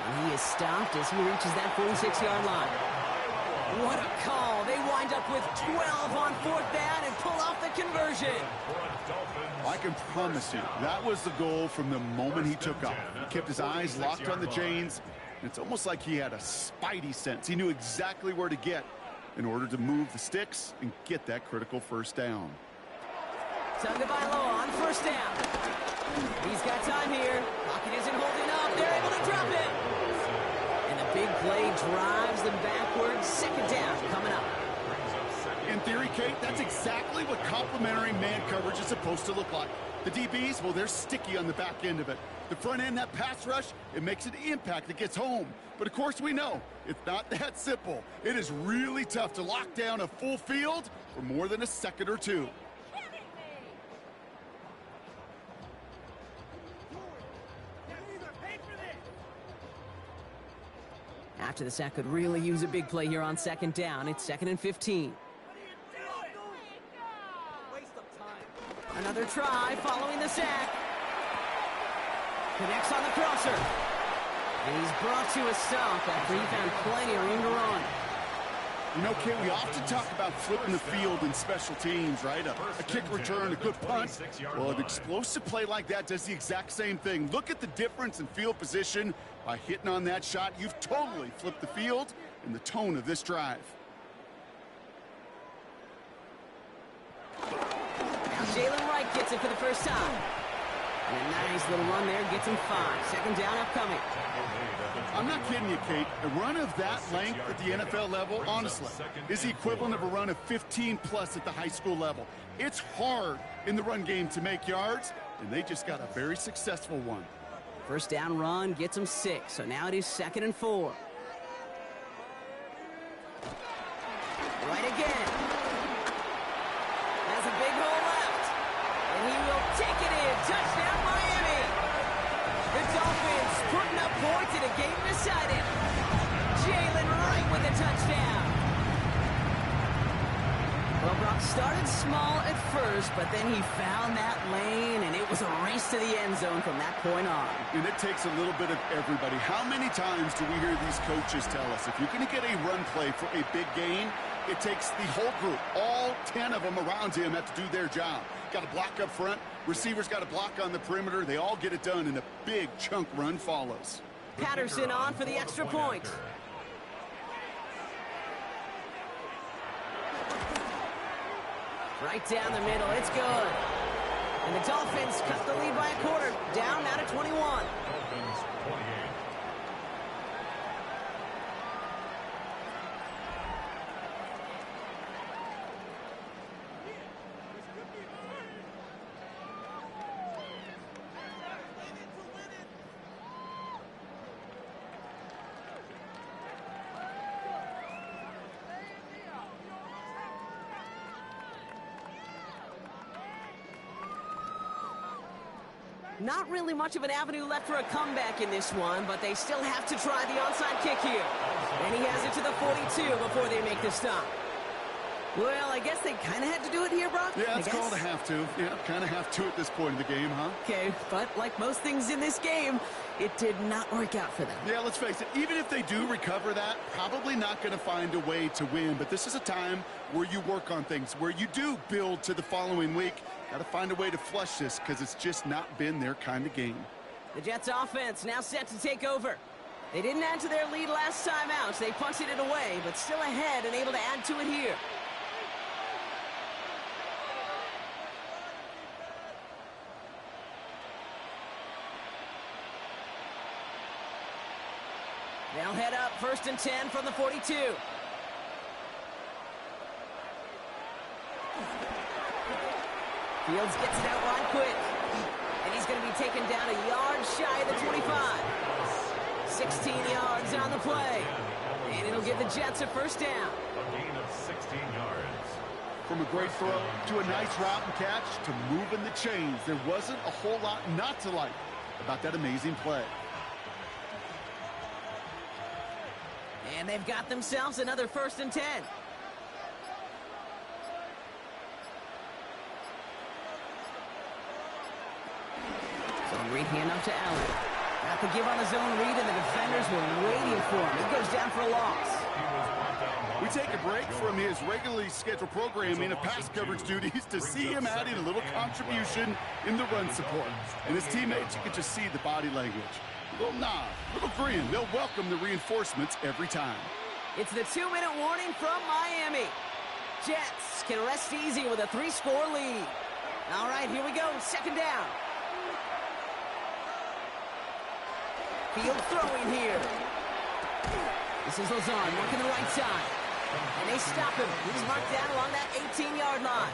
And he is stopped as he reaches that 46-yard line. What a call. They wind up with 12 on 4th down and pull off the conversion. I can promise you, that was the goal from the moment he took off. He kept his eyes locked on the chains, and it's almost like he had a spidey sense. He knew exactly where to get in order to move the sticks and get that critical 1st down. Tagovailoa on 1st down. He's got time here. Pocket isn't holding up. They're able to drop it. And the big play drives them backwards. 2nd down coming up. In theory, Kate, that's exactly what complementary man coverage is supposed to look like. The DBs, well, they're sticky on the back end of it. The front end, that pass rush, it makes an impact. It gets home. But, of course, we know it's not that simple. It is really tough to lock down a full field for more than a second or two. After the sack could really use a big play here on 2nd down. It's 2nd and 15. Another try following the sack. Connects on the crosser. And he's brought to a stop after he found plenty of room to run. You know, Kate, we often talk about flipping the field in special teams, right? A kick return, a good punt. Well, an explosive play like that does the exact same thing. Look at the difference in field position. By hitting on that shot, you've totally flipped the field and the tone of this drive. Now Jalen Wright gets it for the first time. And a nice little run there gets him 5. Second down upcoming. I'm not kidding you, Kate. A run of that length at the NFL level, honestly, is the equivalent of a run of 15+ at the high school level. It's hard in the run game to make yards, and they just got a very successful one. First down run gets him 6, so now it is 2nd and 4. Right again. Has a big hole left. And he will take it in. Touchdown, Miami. The Dolphins putting up points in a game decided. Jalen Wright with a touchdown. Well, Brock started small at first, but then he found that lane, and it was a race to the end zone from that point on. And it takes a little bit of everybody. How many times do we hear these coaches tell us, if you're going to get a run play for a big gain, it takes the whole group, all 10 of them around him have to do their job. Got to block up front, receivers got to block on the perimeter. They all get it done, and a big chunk run follows. Patterson on for the extra point. Right down the middle, it's good. And the Dolphins cut the lead by a quarter, down now to 21. Dolphins 28. Not really much of an avenue left for a comeback in this one, but they still have to try the onside kick here. And he has it to the 42 before they make the stop. Well, I guess they kind of had to do it here, Brock. Yeah, it's called a have to. Yeah, kind of have to at this point in the game, huh? Okay, but like most things in this game, it did not work out for them. Yeah, let's face it, even if they do recover that, probably not going to find a way to win. But this is a time where you work on things, where you do build to the following week. Got to find a way to flush this because it's just not been their kind of game. The Jets offense now set to take over. They didn't add to their lead last time out, so they punted it away, but still ahead and able to add to it here. They'll head up 1st and 10 from the 42. Fields gets it out wide quick. And he's going to be taken down a yard shy of the 25. 16 yards on the play. And it'll give the Jets a first down. A gain of 16 yards. From a great throw to a nice route and catch to moving the chains. There wasn't a whole lot not to like about that amazing play. And they've got themselves another 1st and 10. Zone read hand up to Allen. Got the give on the zone read, and the defenders were waiting for him. He goes down for a loss. We take a break from his regularly scheduled programming of pass coverage duties to see him adding a little contribution in the run support. And his teammates, you can just see the body language. A little nod, a little grin. They'll welcome the reinforcements every time. It's the 2-minute warning from Miami. Jets can rest easy with a 3-score lead. All right, here we go. 2nd down. Field throwing here. This is Lazard working the right side. And they stop him. He's marked down along that 18-yard line.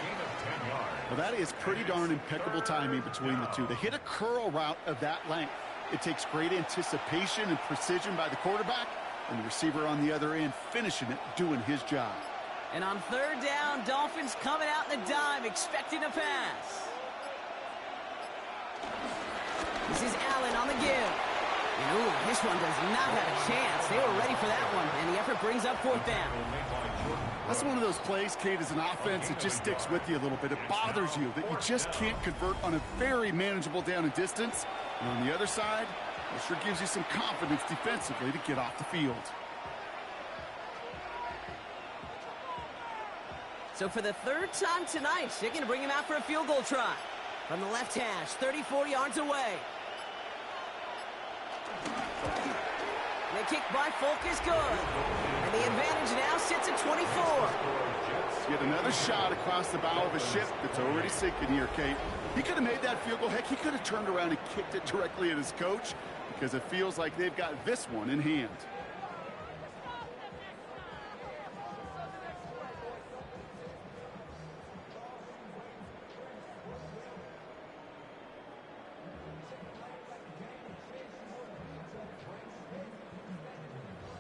Well, that is pretty darn impeccable timing between the two. They hit a curl route of that length. It takes great anticipation and precision by the quarterback, and the receiver on the other end finishing it, doing his job. And on 3rd down, Dolphins coming out in the dime, expecting a pass. This is Allen on the give. And ooh, this one does not have a chance. They were ready for that one, and the effort brings up 4th down. That's one of those plays, Kate, as an offense, it just sticks with you a little bit. It bothers you that you just can't convert on a very manageable down and distance. And on the other side, it sure gives you some confidence defensively to get off the field. So for the 3rd time tonight, they're going to bring him out for a field goal try. From the left hash, 34 yards away. The kick by Folk is good. And And the advantage now sits at 24. Get another shot across the bow of a ship that's already sinking here, Kate. He could have made that field goal. Heck, he could have turned around and kicked it directly at his coach because it feels like they've got this one in hand.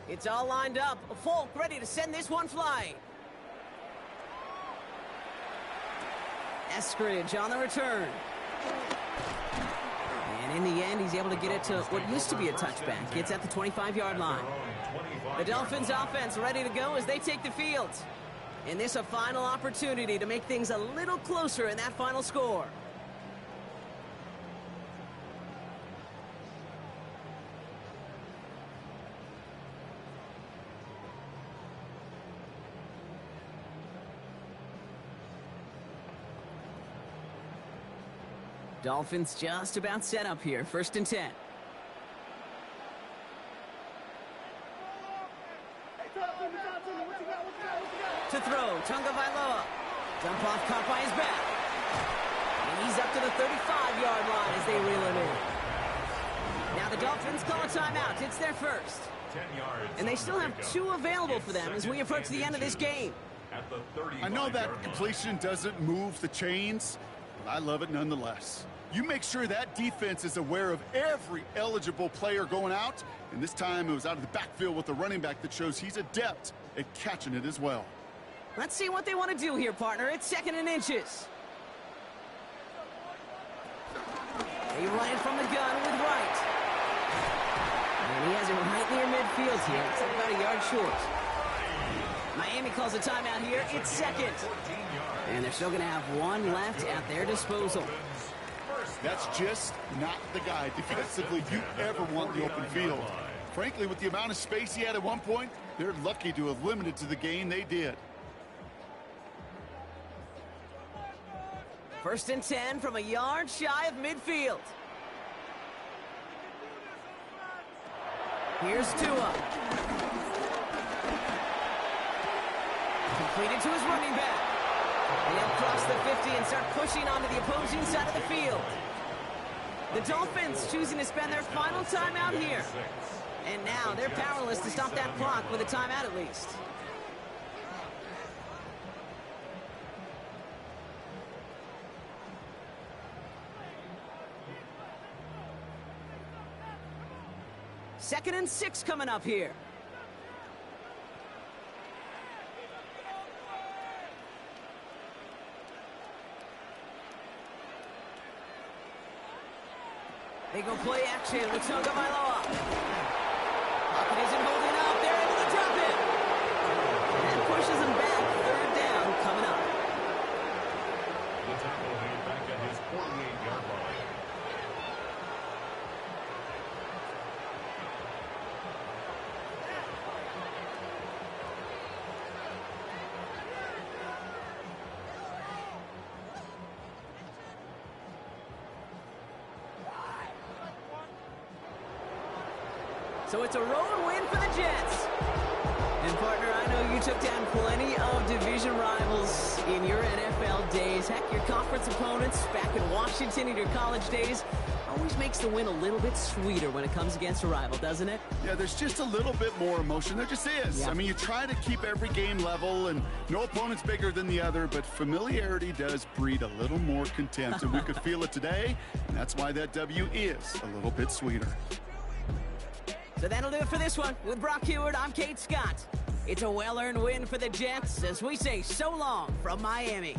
It's all lined up. Folk ready to send this one flying. Eskridge on the return. And in the end, he's able to get it to what used to be a touchback. It's at the 25-yard line. The Dolphins offense ready to go as they take the field. And this a final opportunity to make things a little closer in that final score. Dolphins just about set up here. 1st and 10. To throw, Tunga Vailoa. Dump off caught by his back. And he's up to the 35-yard line as they reel him in. Now the Dolphins call a timeout. It's their first. 10 yards. And they still have 2 available for them as we approach the end of this game. I know that completion doesn't move the chains, but I love it nonetheless. You make sure that defense is aware of every eligible player going out, and this time it was out of the backfield with the running back that shows he's adept at catching it as well. Let's see what they want to do here, partner. It's 2nd and inches. They run it from the gun with Wright. And he has it right near midfield here. It's about a yard short. Miami calls a timeout here. It's 2nd. And they're still going to have 1 left at their disposal. That's just not the guy defensively you ever want in the open field. Frankly, with the amount of space he had at one point, they're lucky to have limited to the gain they did. 1st and 10 from a yard shy of midfield. Here's Tua. Completed to his running back. And he'll cross the 50 and start pushing onto the opposing side of the field. The Dolphins choosing to spend their final timeout here. And now they're powerless to stop that clock with a timeout at least. Second and 6 coming up here. They go play action with Tunga Vailoa. Pocket isn't holding up. They're able to drop it. And pushes him back. 3rd down coming up. The tackle made back at his 48-yard line. So it's a road win for the Jets. And partner, I know you took down plenty of division rivals in your NFL days. Heck, your conference opponents back in Washington in your college days always makes the win a little bit sweeter when it comes against a rival, doesn't it? Yeah, there's just a little bit more emotion. There just is. Yeah. I mean, you try to keep every game level, and no opponent's bigger than the other, but familiarity does breed a little more contempt, and we could feel it today, and that's why that W is a little bit sweeter. So that'll do it for this one. With Brock Heward, I'm Kate Scott. It's a well-earned win for the Jets as we say so long from Miami.